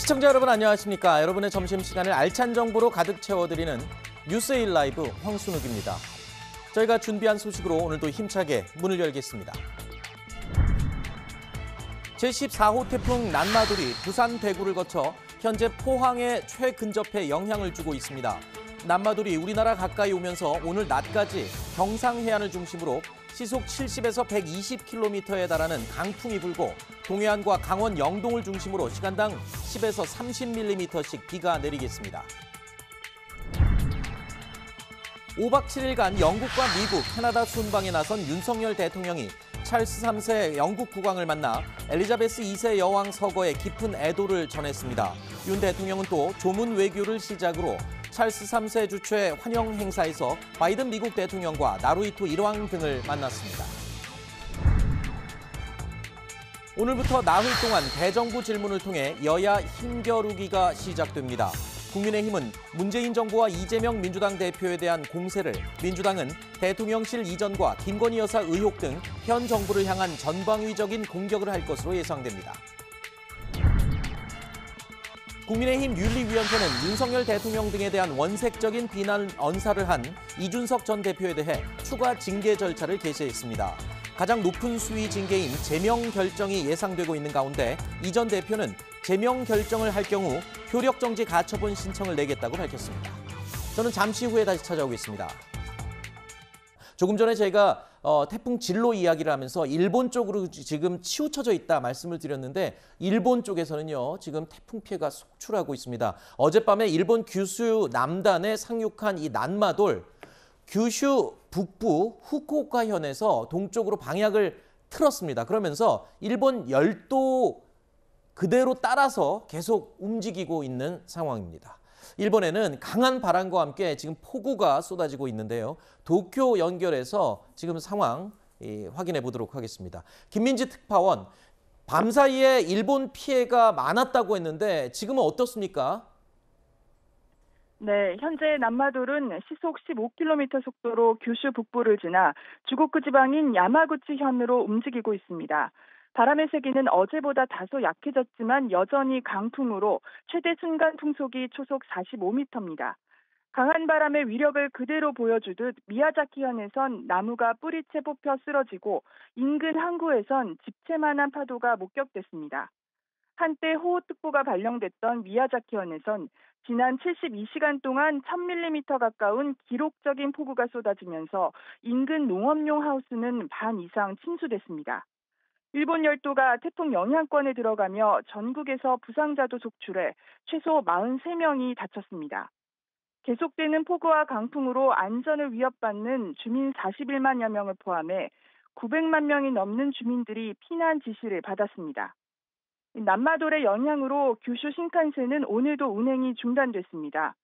시청자 여러분 안녕하십니까? 여러분의 점심시간을 알찬 정보로 가득 채워드리는 뉴스1 라이브 황순욱입니다. 저희가 준비한 소식으로 오늘도 힘차게 문을 열겠습니다. 제14호 태풍 난마돌이 부산, 대구를 거쳐 현재 포항에 최근접해 영향을 주고 있습니다. 난마돌이 우리나라 가까이 오면서 오늘 낮까지 경상 해안을 중심으로 시속 70에서 120km에 달하는 강풍이 불고 동해안과 강원 영동을 중심으로 시간당 10에서 30mm씩 비가 내리겠습니다. 5박 7일간 영국과 미국, 캐나다 순방에 나선 윤석열 대통령이 찰스 3세 영국 국왕을 만나 엘리자베스 2세 여왕 서거에 깊은 애도를 전했습니다. 윤 대통령은 또 조문 외교를 시작으로 찰스 3세 주최 환영 행사에서 바이든 미국 대통령과 나루히토 1왕 등을 만났습니다. 오늘부터 나흘 동안 대정부 질문을 통해 여야 힘겨루기가 시작됩니다. 국민의힘은 문재인 정부와 이재명 민주당 대표에 대한 공세를, 민주당은 대통령실 이전과 김건희 여사 의혹 등 현 정부를 향한 전방위적인 공격을 할 것으로 예상됩니다. 국민의힘 윤리위원회는 윤석열 대통령 등에 대한 원색적인 비난 언사를 한 이준석 전 대표에 대해 추가 징계 절차를 개시했습니다. 가장 높은 수위 징계인 제명 결정이 예상되고 있는 가운데 이 전 대표는 제명 결정을 할 경우 효력 정지 가처분 신청을 내겠다고 밝혔습니다. 저는 잠시 후에 다시 찾아오겠습니다. 조금 전에 제가 태풍 진로 이야기를 하면서 일본 쪽으로 지금 치우쳐져 있다 말씀을 드렸는데 일본 쪽에서는요 지금 태풍 피해가 속출하고 있습니다. 어젯밤에 일본 규슈 남단에 상륙한 이 난마돌, 규슈 북부 후쿠오카현에서 동쪽으로 방향을 틀었습니다. 그러면서 일본 열도 그대로 따라서 계속 움직이고 있는 상황입니다. 일본에는 강한 바람과 함께 지금 폭우가 쏟아지고 있는데요. 도쿄 연결해서 지금 상황 확인해 보도록 하겠습니다. 김민지 특파원, 밤사이에 일본 피해가 많았다고 했는데 지금은 어떻습니까? 네, 현재 난마돌은 시속 15km 속도로 규슈 북부를 지나 주고쿠 지방인 야마구치현으로 움직이고 있습니다. 바람의 세기는 어제보다 다소 약해졌지만 여전히 강풍으로 최대 순간 풍속이 초속 45m입니다. 강한 바람의 위력을 그대로 보여주듯 미야자키현에선 나무가 뿌리채 뽑혀 쓰러지고 인근 항구에선 집채만한 파도가 목격됐습니다. 한때 호우특보가 발령됐던 미야자키현에선 지난 72시간 동안 1000mm 가까운 기록적인 폭우가 쏟아지면서 인근 농업용 하우스는 반 이상 침수됐습니다. 일본 열도가 태풍 영향권에 들어가며 전국에서 부상자도 속출해 최소 43명이 다쳤습니다. 계속되는 폭우와 강풍으로 안전을 위협받는 주민 41만여 명을 포함해 900만 명이 넘는 주민들이 피난 지시를 받았습니다. 난마돌의 영향으로 규슈 신칸센은 오늘도 운행이 중단됐습니다.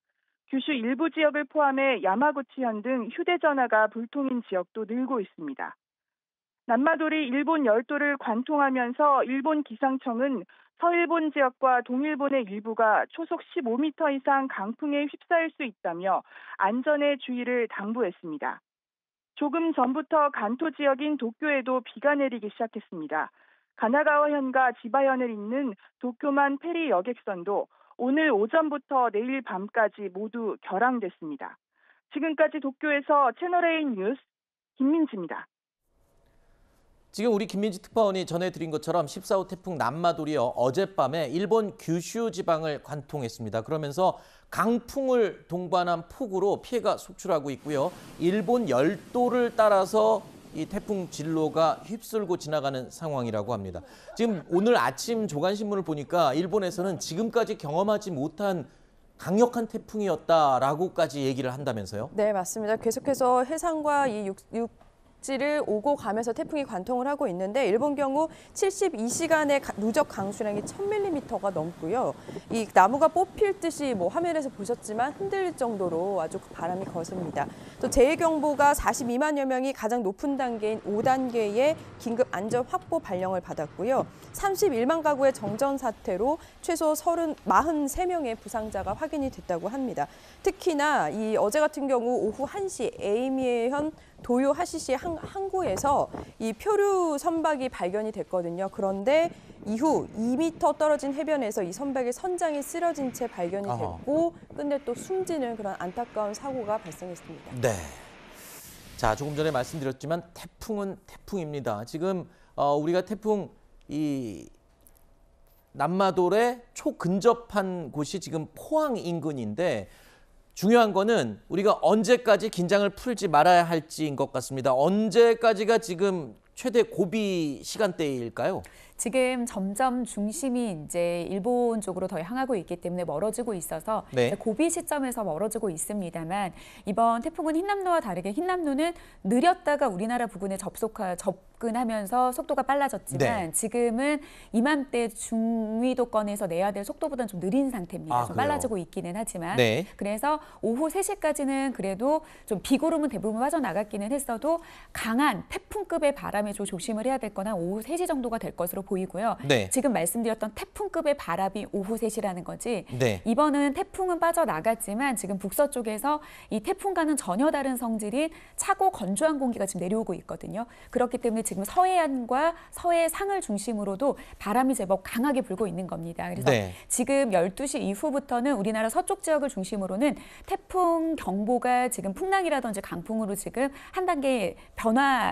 규슈 일부 지역을 포함해 야마구치현 등 휴대전화가 불통인 지역도 늘고 있습니다. 난마돌이 일본 열도를 관통하면서 일본 기상청은 서일본 지역과 동일본의 일부가 초속 15m 이상 강풍에 휩싸일 수 있다며 안전에 주의를 당부했습니다. 조금 전부터 간토 지역인 도쿄에도 비가 내리기 시작했습니다. 가나가와현과 지바현을 잇는 도쿄만 페리 여객선도 오늘 오전부터 내일 밤까지 모두 결항됐습니다. 지금까지 도쿄에서 채널A 뉴스 김민지입니다. 지금 우리 김민지 특파원이 전해드린 것처럼 14호 태풍 난마돌이요 어젯밤에 일본 규슈 지방을 관통했습니다. 그러면서 강풍을 동반한 폭우로 피해가 속출하고 있고요. 일본 열도를 따라서 이 태풍 진로가 휩쓸고 지나가는 상황이라고 합니다. 지금 오늘 아침 조간신문을 보니까 일본에서는 지금까지 경험하지 못한 강력한 태풍이었다라고까지 얘기를 한다면서요? 네, 맞습니다. 계속해서 해상과 이 육지를 오고 가면서 태풍이 관통을 하고 있는데 일본 경우 72시간의 누적 강수량이 1000mm가 넘고요. 이 나무가 뽑힐 듯이 화면에서 보셨지만 흔들릴 정도로 아주 바람이 거셉니다. 또 재해경보가 42만여 명이 가장 높은 단계인 5단계의 긴급 안전 확보 발령을 받았고요. 31만 가구의 정전 사태로 최소 43명의 부상자가 확인이 됐다고 합니다. 특히나 이 어제 같은 경우 오후 1시 에이미에현 도요 하시시 항구에서 이 표류 선박이 발견이 됐거든요. 그런데 이후 2m 떨어진 해변에서 이 선박의 선장이 쓰러진 채 발견이 됐고 끝내 또 숨지는 그런 안타까운 사고가 발생했습니다. 네. 자, 조금 전에 말씀드렸지만 태풍은 태풍입니다. 지금 우리가 태풍 이 남마돌에 초근접한 곳이 지금 포항 인근인데 중요한 거는 우리가 언제까지 긴장을 풀지 말아야 할지인 것 같습니다. 언제까지가 지금 최대 고비 시간대일까요? 지금 점점 중심이 이제 일본 쪽으로 더 향하고 있기 때문에 멀어지고 있어서 네. 고비 시점에서 멀어지고 있습니다만 이번 태풍은 흰남노와 다르게 흰남노는 느렸다가 우리나라 부근에 접근하면서 속도가 빨라졌지만 네. 지금은 이맘때 중위도권에서 내야 될 속도보다는 좀 느린 상태입니다. 좀 그래요? 빨라지고 있기는 하지만 네. 그래서 오후 3시까지는 그래도 좀 비구름은 대부분 빠져나갔기는 했어도 강한 태풍급의 바람에 좀 조심을 해야 될 거나 오후 3시 정도가 될 것으로 보이고요. 네. 지금 말씀드렸던 태풍급의 바람이 오후 3시라는 거지. 네. 이번은 태풍은 빠져나갔지만 지금 북서쪽에서 이 태풍과는 전혀 다른 성질인 차고 건조한 공기가 지금 내려오고 있거든요. 그렇기 때문에 지금 서해안과 서해상을 중심으로도 바람이 제법 강하게 불고 있는 겁니다. 그래서 네. 지금 12시 이후부터는 우리나라 서쪽 지역을 중심으로는 태풍 경보가 지금 풍랑이라든지 강풍으로 지금 한 단계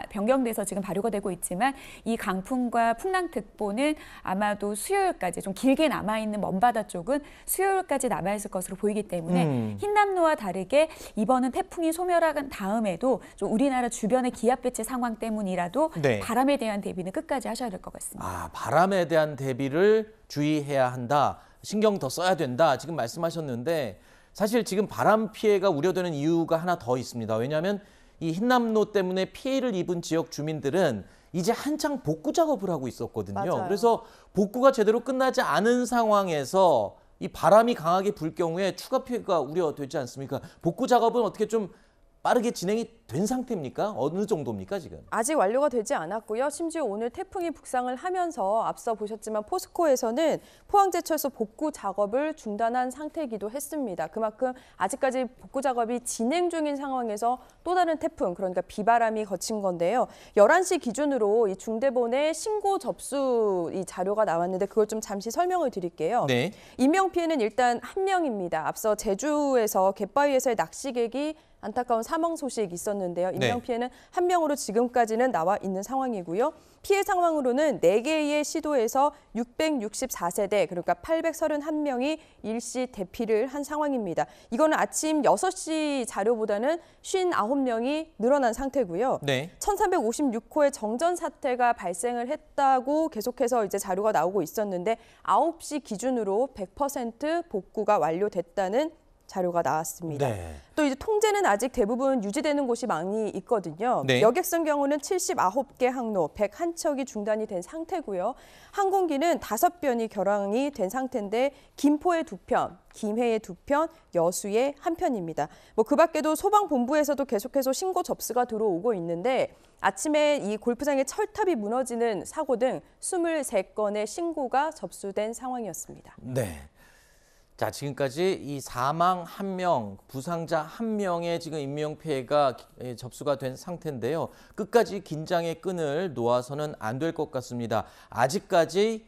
변경돼서 지금 발효가 되고 있지만 이 강풍과 풍랑특보는 아마도 수요일까지 좀 길게 남아있는 먼바다 쪽은 수요일까지 남아있을 것으로 보이기 때문에 흰남노와 다르게 이번은 태풍이 소멸한 다음에도 좀 우리나라 주변의 기압 배치 상황 때문이라도 네. 바람에 대한 대비는 끝까지 하셔야 될 것 같습니다. 바람에 대한 대비를 주의해야 한다. 신경 더 써야 된다. 지금 말씀하셨는데 사실 지금 바람 피해가 우려되는 이유가 하나 더 있습니다. 왜냐하면 이 흰남노 때문에 피해를 입은 지역 주민들은 이제 한창 복구 작업을 하고 있었거든요. 맞아요. 그래서 복구가 제대로 끝나지 않은 상황에서 이 바람이 강하게 불 경우에 추가 피해가 우려되지 않습니까? 복구 작업은 어떻게 좀 빠르게 진행이 된 상태입니까? 어느 정도입니까 지금? 아직 완료가 되지 않았고요. 심지어 오늘 태풍이 북상을 하면서 앞서 보셨지만 포스코에서는 포항제철소 복구 작업을 중단한 상태이기도 했습니다. 그만큼 아직까지 복구 작업이 진행 중인 상황에서 또 다른 태풍, 그러니까 비바람이 거친 건데요. 11시 기준으로 이 중대본에 신고 접수 이 자료가 나왔는데 그걸 좀 잠시 설명을 드릴게요. 네. 인명피해는 일단 1명입니다. 앞서 제주에서 갯바위에서의 낚시객이 안타까운 사망 소식이 있었는데요. 인명피해는 1명으로 지금까지는 나와 있는 상황이고요. 피해 상황으로는 4개의 시도에서 664세대, 그러니까 831명이 일시 대피를 한 상황입니다. 이거는 아침 6시 자료보다는 59명이 늘어난 상태고요. 네. 1356호의 정전 사태가 발생을 했다고 계속해서 이제 자료가 나오고 있었는데 9시 기준으로 100% 복구가 완료됐다는 자료가 나왔습니다. 네. 또 이제 통제는 아직 대부분 유지되는 곳이 많이 있거든요. 네. 여객선 경우는 79개 항로, 101척이 중단이 된 상태고요. 항공기는 5편이 결항이 된 상태인데 김포에 2편, 김해에 2편, 여수에 1편입니다. 그 밖에도 소방본부에서도 계속해서 신고 접수가 들어오고 있는데 아침에 이 골프장의 철탑이 무너지는 사고 등 23건의 신고가 접수된 상황이었습니다. 네. 자, 지금까지 이 사망 1명, 부상자 1명의 지금 인명피해가 접수가 된 상태인데요. 끝까지 긴장의 끈을 놓아서는 안 될 것 같습니다. 아직까지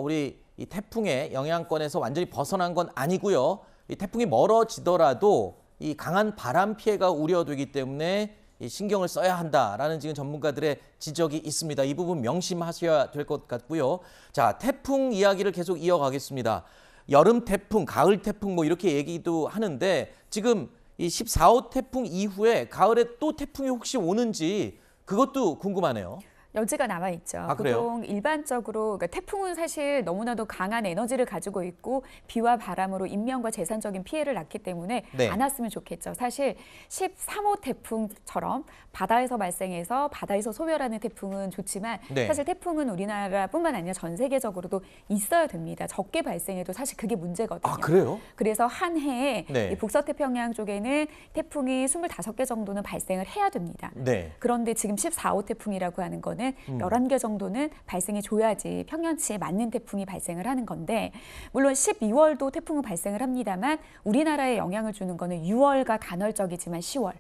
우리 이 태풍의 영향권에서 완전히 벗어난 건 아니고요. 이 태풍이 멀어지더라도 이 강한 바람 피해가 우려되기 때문에 이 신경을 써야 한다라는 지금 전문가들의 지적이 있습니다. 이 부분 명심하셔야 될 것 같고요. 자, 태풍 이야기를 계속 이어가겠습니다. 여름 태풍, 가을 태풍 뭐 이렇게 얘기도 하는데 지금 이 14호 태풍 이후에 가을에 또 태풍이 혹시 오는지 그것도 궁금하네요. 여지가 남아있죠. 그래요? 보통 일반적으로 그러니까 태풍은 사실 너무나도 강한 에너지를 가지고 있고 비와 바람으로 인명과 재산적인 피해를 낳기 때문에 네. 안 왔으면 좋겠죠. 사실 13호 태풍처럼 바다에서 발생해서 바다에서 소멸하는 태풍은 좋지만 네. 사실 태풍은 우리나라뿐만 아니라 전 세계적으로도 있어야 됩니다. 적게 발생해도 사실 그게 문제거든요. 그래요? 그래서 한 해에 네. 이 북서태평양 쪽에는 태풍이 25개 정도는 발생을 해야 됩니다. 네. 그런데 지금 14호 태풍이라고 하는 거는 정도는 11개 정도는 발생해 줘야지 평년치에 맞는 태풍이 발생을 하는 건데 물론 12월도 태풍은 발생을 합니다만 우리나라에 영향을 주는 거는 6월과 간헐적이지만 10월.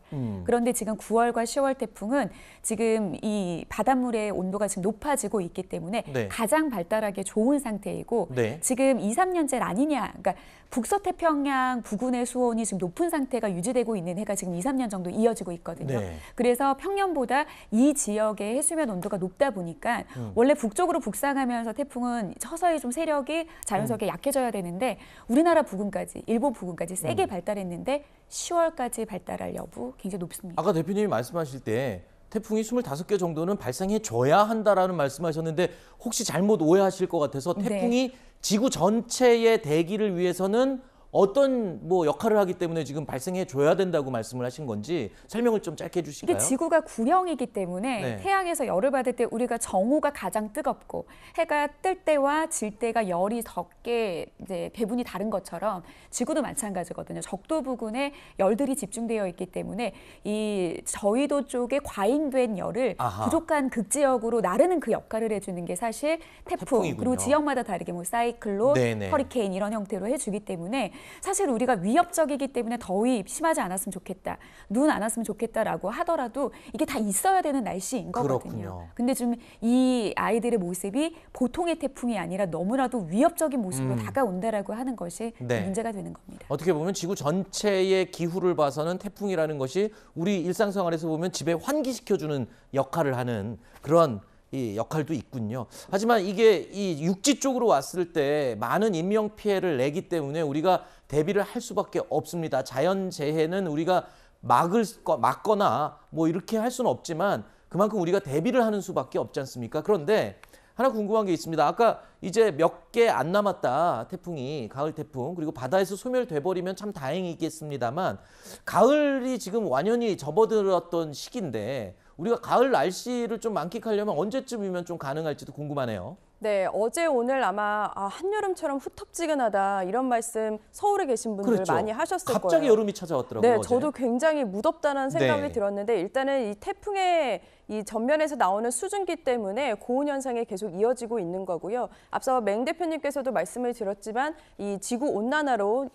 그런데 지금 9월과 10월 태풍은 지금 이 바닷물의 온도가 지금 높아지고 있기 때문에 네. 가장 발달하기 좋은 상태이고 네. 지금 2, 3년째 라니냐, 그러니까 북서태평양 부근의 수온이 지금 높은 상태가 유지되고 있는 해가 지금 2, 3년 정도 이어지고 있거든요. 네. 그래서 평년보다 이 지역의 해수면 온도가 높다 보니까 원래 북쪽으로 북상하면서 태풍은 서서히 좀 세력이 자연스럽게 약해져야 되는데 우리나라 부근까지, 일본 부근까지 세게 발달했는데 10월까지 발달할 여부 굉장히 높습니다. 아까 대표님이 말씀하실 때 태풍이 25개 정도는 발생해 줘야 한다라는 말씀하셨는데 혹시 잘못 오해하실 것 같아서 태풍이 지구 전체의 대기를 위해서는 어떤 역할을 하기 때문에 지금 발생해 줘야 된다고 말씀을 하신 건지 설명을 좀 짧게 해주실까요? 이게 지구가 구형이기 때문에 네. 태양에서 열을 받을 때 우리가 정오가 가장 뜨겁고 해가 뜰 때와 질 때가 열이 적게 이제 배분이 다른 것처럼 지구도 마찬가지거든요. 적도 부근에 열들이 집중되어 있기 때문에 이 저위도 쪽에 과잉된 열을 아하. 부족한 극지역으로 나르는 그 역할을 해주는 게 사실 태풍 태풍이군요. 그리고 지역마다 다르게 사이클론, 네네. 허리케인 이런 형태로 해주기 때문에 사실 우리가 위협적이기 때문에 더위 심하지 않았으면 좋겠다, 눈 안 왔으면 좋겠다라고 하더라도 이게 다 있어야 되는 날씨인 거거든요. 그렇군요. 근데 좀 이 아이들의 모습이 보통의 태풍이 아니라 너무나도 위협적인 모습으로 다가온다라고 하는 것이 네. 문제가 되는 겁니다. 어떻게 보면 지구 전체의 기후를 봐서는 태풍이라는 것이 우리 일상생활에서 보면 집에 환기시켜주는 역할을 하는 그런 이 역할도 있군요. 하지만 이게 이 육지 쪽으로 왔을 때 많은 인명 피해를 내기 때문에 우리가 대비를 할 수밖에 없습니다. 자연재해는 우리가 막거나 이렇게 할 수는 없지만 그만큼 우리가 대비를 하는 수밖에 없지 않습니까? 그런데 하나 궁금한 게 있습니다. 아까 이제 몇 개 안 남았다. 태풍이 가을 태풍 그리고 바다에서 소멸돼 버리면 참 다행이겠습니다만 가을이 지금 완연히 접어들었던 시기인데 우리가 가을 날씨를 좀 만끽하려면 언제쯤이면 좀 가능할지도 궁금하네요. 네, 어제 오늘 아마 한여름처럼 후텁지근하다 이런 말씀 서울에 계신 분들 그렇죠. 많이 하셨을 거예요. 갑자기 여름이 찾아왔더라고요. 네, 어제. 저도 굉장히 무덥다는 생각이 네. 들었는데 일단은 이 태풍의 이 전면에서 나오는 수증기 때문에 고온 현상이 계속 이어지고 있는 거고요. 앞서 맹 대표님께서도 말씀을 드렸지만 이 지구 온난화로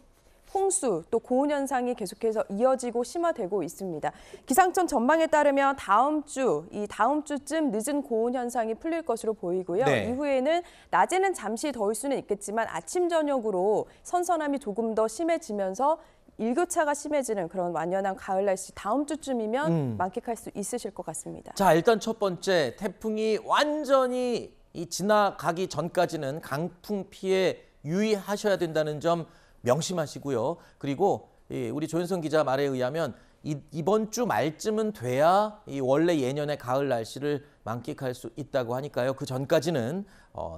홍수 또 고온 현상이 계속해서 이어지고 심화되고 있습니다. 기상청 전망에 따르면 다음 주쯤 늦은 고온 현상이 풀릴 것으로 보이고요. 네. 이후에는 낮에는 잠시 더울 수는 있겠지만 아침 저녁으로 선선함이 조금 더 심해지면서 일교차가 심해지는 그런 완연한 가을 날씨 다음 주쯤이면 만끽할 수 있으실 것 같습니다. 자, 일단 첫 번째 태풍이 완전히 지나가기 전까지는 강풍 피해 유의하셔야 된다는 점 명심하시고요. 그리고 우리 조현성 기자 말에 의하면 이번 주 말쯤은 돼야 원래 예년의 가을 날씨를 만끽할 수 있다고 하니까요. 그 전까지는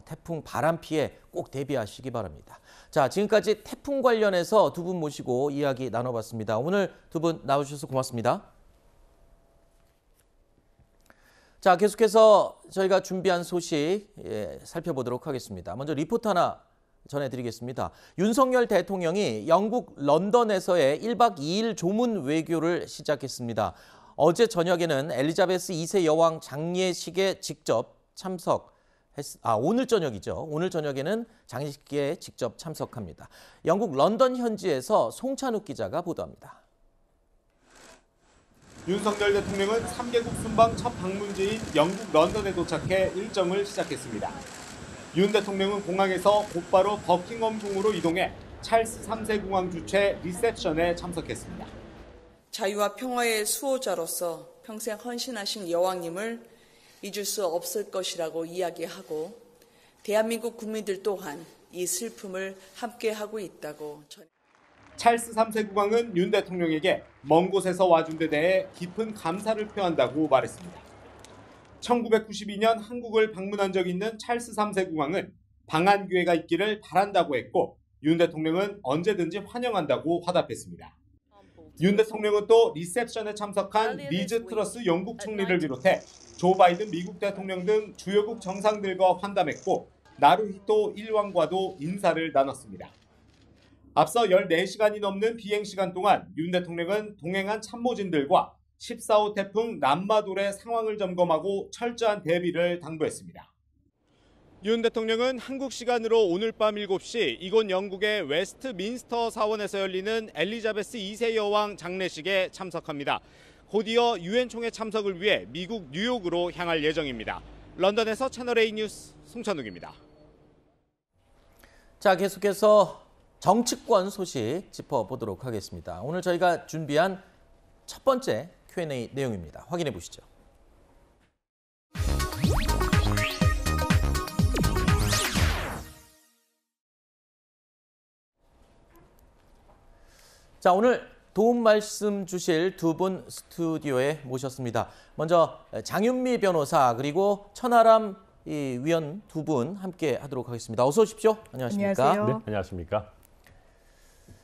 태풍 바람 피해 꼭 대비하시기 바랍니다. 자, 지금까지 태풍 관련해서 두 분 모시고 이야기 나눠봤습니다. 오늘 두 분 나와주셔서 고맙습니다. 자, 계속해서 저희가 준비한 소식 살펴보도록 하겠습니다. 먼저 리포트 하나 전해드리겠습니다. 윤석열 대통령이 영국 런던에서의 1박 2일 조문 외교를 시작했습니다. 어제 저녁에는 엘리자베스 2세 여왕 장례식에 직접 오늘 저녁이죠. 오늘 저녁에는 장례식에 직접 참석합니다. 영국 런던 현지에서 송찬욱 기자가 보도합니다. 윤석열 대통령은 3개국 순방 첫 방문지인 영국 런던에 도착해 일정을 시작했습니다. 윤 대통령은 공항에서 곧바로 버킹엄궁으로 이동해 찰스 3세 공항 주최 리셉션에 참석했습니다. 자유와 평화의 수호자로서 평생 헌신하신 여왕님을 잊을 수 없을 것이라고 이야기하고 대한민국 국민들 또한 이 슬픔을 함께하고 있다고 찰스 3세 국왕은 윤 대통령에게 먼 곳에서 와준 데 대해 깊은 감사를 표한다고 말했습니다. 1992년 한국을 방문한 적이 있는 찰스 3세 국왕은 방한 기회가 있기를 바란다고 했고 윤 대통령은 언제든지 환영한다고 화답했습니다. 윤 대통령은 또 리셉션에 참석한 리즈 트러스 영국 총리를 비롯해 조 바이든 미국 대통령 등 주요국 정상들과 환담했고 나루히토 1왕과도 인사를 나눴습니다. 앞서 14시간이 넘는 비행시간 동안 윤 대통령은 동행한 참모진들과 14호 태풍 남마돌의 상황을 점검하고 철저한 대비를 당부했습니다. 윤 대통령은 한국 시간으로 오늘 밤 7시 이곳 영국의 웨스트민스터 사원에서 열리는 엘리자베스 2세 여왕 장례식에 참석합니다. 곧이어 유엔 총회 참석을 위해 미국 뉴욕으로 향할 예정입니다. 런던에서 채널A 뉴스 송찬욱입니다. 자, 계속해서 정치권 소식 짚어보도록 하겠습니다. 오늘 저희가 준비한 첫 번째 Q&A 내용입니다. 확인해 보시죠. 자, 오늘 도움 말씀 주실 두 분 스튜디오에 모셨습니다. 먼저 장윤미 변호사 그리고 천하람 위원 두 분 함께 하도록 하겠습니다. 어서 오십시오. 안녕하십니까? 안녕하세요. 네, 안녕하십니까?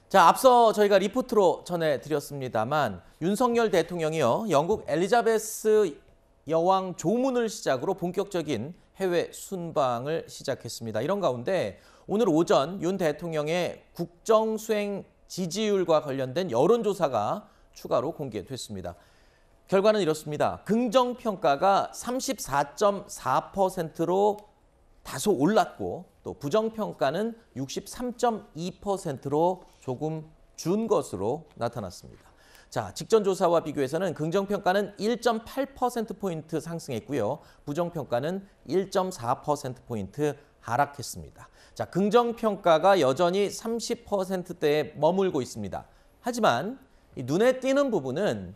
자, 앞서 저희가 리포트로 전해드렸습니다만 윤석열 대통령이요, 영국 엘리자베스 여왕 조문을 시작으로 본격적인 해외 순방을 시작했습니다. 이런 가운데 오늘 오전 윤 대통령의 국정 수행 지지율과 관련된 여론조사가 추가로 공개됐습니다. 결과는 이렇습니다. 긍정평가가 34.4%로 다소 올랐고 또 부정평가는 63.2%로 조금 준 것으로 나타났습니다. 자, 직전 조사와 비교해서는 긍정평가는 1.8%포인트 상승했고요. 부정평가는 1.4%포인트 하락했습니다. 자, 긍정평가가 여전히 30%대에 머물고 있습니다. 하지만 눈에 띄는 부분은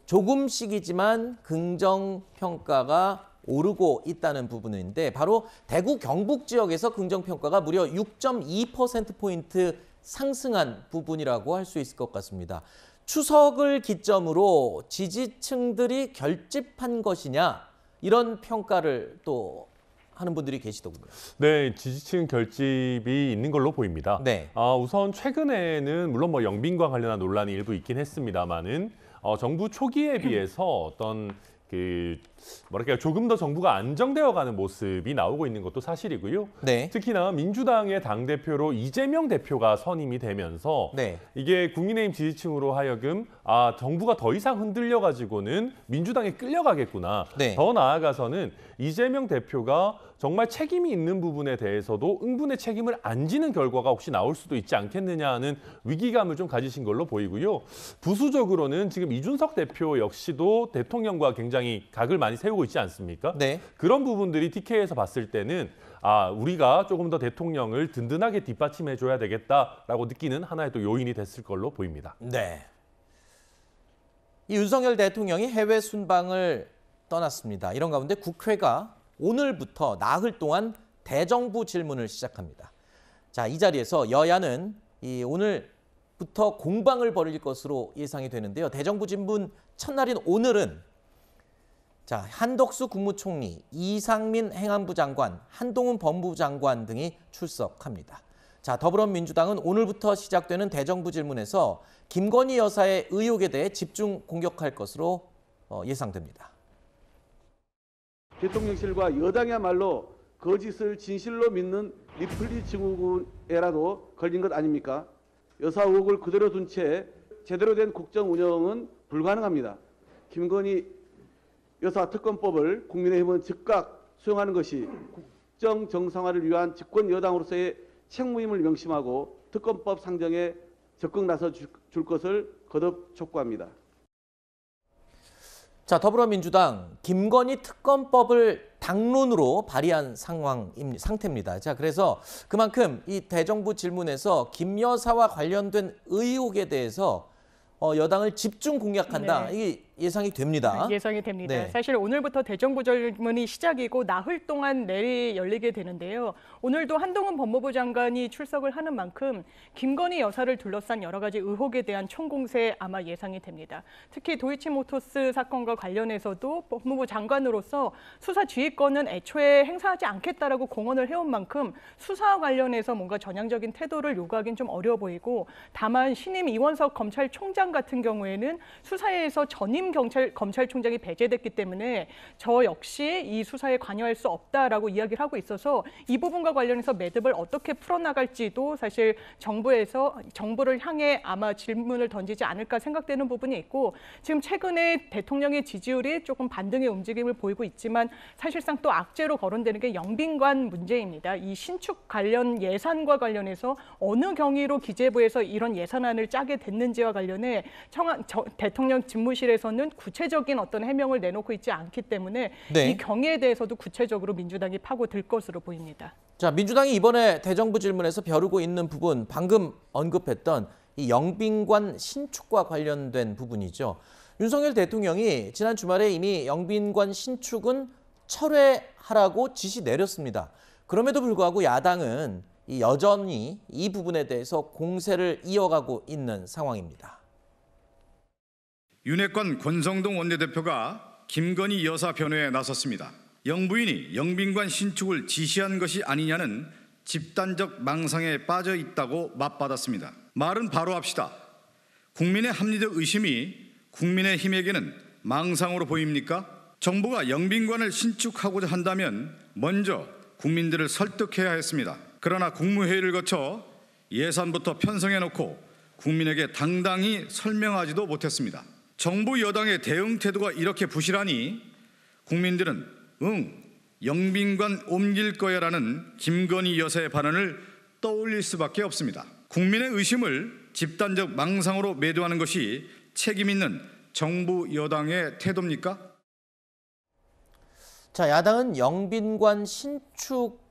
조금씩이지만 긍정평가가 오르고 있다는 부분인데 바로 대구 경북 지역에서 긍정평가가 무려 6.2%포인트 상승한 부분이라고 할 수 있을 것 같습니다. 추석을 기점으로 지지층들이 결집한 것이냐 이런 평가를 또 하는 분들이 계시더군요. 네, 지지층 결집이 있는 걸로 보입니다. 네. 우선 최근에는 물론 뭐 영빈과 관련한 논란이 일부 있긴 했습니다만은 정부 초기에 비해서 어떤 뭐랄까요, 조금 더 정부가 안정되어가는 모습이 나오고 있는 것도 사실이고요. 네. 특히나 민주당의 당대표로 이재명 대표가 선임이 되면서 네. 이게 국민의힘 지지층으로 하여금 정부가 더 이상 흔들려가지고는 민주당에 끌려가겠구나. 네. 더 나아가서는 이재명 대표가 정말 책임이 있는 부분에 대해서도 응분의 책임을 안 지는 결과가 혹시 나올 수도 있지 않겠느냐 하는 위기감을 좀 가지신 걸로 보이고요. 부수적으로는 지금 이준석 대표 역시도 대통령과 굉장히 각을 많이 세우고 있지 않습니까? 네. 그런 부분들이 TK에서 봤을 때는 우리가 조금 더 대통령을 든든하게 뒷받침해줘야 되겠다라고 느끼는 하나의 또 요인이 됐을 걸로 보입니다. 네. 이 윤석열 대통령이 해외 순방을 떠났습니다. 이런 가운데 국회가 오늘부터 나흘 동안 대정부 질문을 시작합니다. 자, 이 자리에서 여야는 오늘부터 공방을 벌일 것으로 예상이 되는데요. 대정부 질문 첫날인 오늘은 자, 한덕수 국무총리, 이상민 행안부 장관, 한동훈 법무부 장관 등이 출석합니다. 자, 더불어민주당은 오늘부터 시작되는 대정부 질문에서 김건희 여사의 의혹에 대해 집중 공격할 것으로 예상됩니다. 대통령실과 여당이야말로 거짓을 진실로 믿는 리플리 증후군에라도 걸린 것 아닙니까? 여사 의혹을 그대로 둔 채 제대로 된 국정 운영은 불가능합니다. 김건희 여사 특검법을 국민의힘은 즉각 수용하는 것이 국정 정상화를 위한 집권 여당으로서의 책무임을 명심하고 특검법 상정에 적극 나서 줄 것을 거듭 촉구합니다. 자, 더불어민주당 김건희 특검법을 당론으로 발의한 상태입니다. 자, 그래서 그만큼 이 대정부 질문에서 김 여사와 관련된 의혹에 대해서 여당을 집중 공략한다. 네. 이게 예상이 됩니다. 예상이 됩니다. 네. 사실 오늘부터 대정부 질문이 시작이고 나흘 동안 내리 열리게 되는데요. 오늘도 한동훈 법무부 장관이 출석을 하는 만큼 김건희 여사를 둘러싼 여러 가지 의혹에 대한 총공세 아마 예상이 됩니다. 특히 도이치모터스 사건과 관련해서도 법무부 장관으로서 수사 지휘권은 애초에 행사하지 않겠다라고 공언을 해온 만큼 수사와 관련해서 뭔가 전향적인 태도를 요구하기는 좀 어려워 보이고, 다만 신임 이원석 검찰총장 같은 경우에는 수사에서 전임 전임 검찰총장이 배제됐기 때문에 저 역시 이 수사에 관여할 수 없다라고 이야기를 하고 있어서 이 부분과 관련해서 매듭을 어떻게 풀어나갈지도 사실 정부를 향해 아마 질문을 던지지 않을까 생각되는 부분이 있고, 지금 최근에 대통령의 지지율이 조금 반등의 움직임을 보이고 있지만 사실상 또 악재로 거론되는 게 영빈관 문제입니다. 이 신축 관련 예산과 관련해서 어느 경위로 기재부에서 이런 예산안을 짜게 됐는지와 관련해 대통령 집무실에서는 구체적인 어떤 해명을 내놓고 있지 않기 때문에 네. 이 경위에 대해서도 구체적으로 민주당이 파고들 것으로 보입니다. 자, 민주당이 이번에 대정부 질문에서 벼르고 있는 부분, 방금 언급했던 이 영빈관 신축과 관련된 부분이죠. 윤석열 대통령이 지난 주말에 이미 영빈관 신축은 철회하라고 지시 내렸습니다. 그럼에도 불구하고 야당은 여전히 이 부분에 대해서 공세를 이어가고 있는 상황입니다. 윤핵관 권성동 원내대표가 김건희 여사 변호에 나섰습니다. 영부인이 영빈관 신축을 지시한 것이 아니냐는 집단적 망상에 빠져 있다고 맞받았습니다. 말은 바로 합시다. 국민의 합리적 의심이 국민의힘에게는 망상으로 보입니까? 정부가 영빈관을 신축하고자 한다면 먼저 국민들을 설득해야 했습니다. 그러나 국무회의를 거쳐 예산부터 편성해놓고 국민에게 당당히 설명하지도 못했습니다. 정부 여당의 대응 태도가 이렇게 부실하니 국민들은 영빈관 옮길 거야라는 김건희 여사의 발언을 떠올릴 수밖에 없습니다. 국민의 의심을 집단적 망상으로 매도하는 것이 책임 있는 정부 여당의 태도입니까? 자, 야당은 영빈관 신축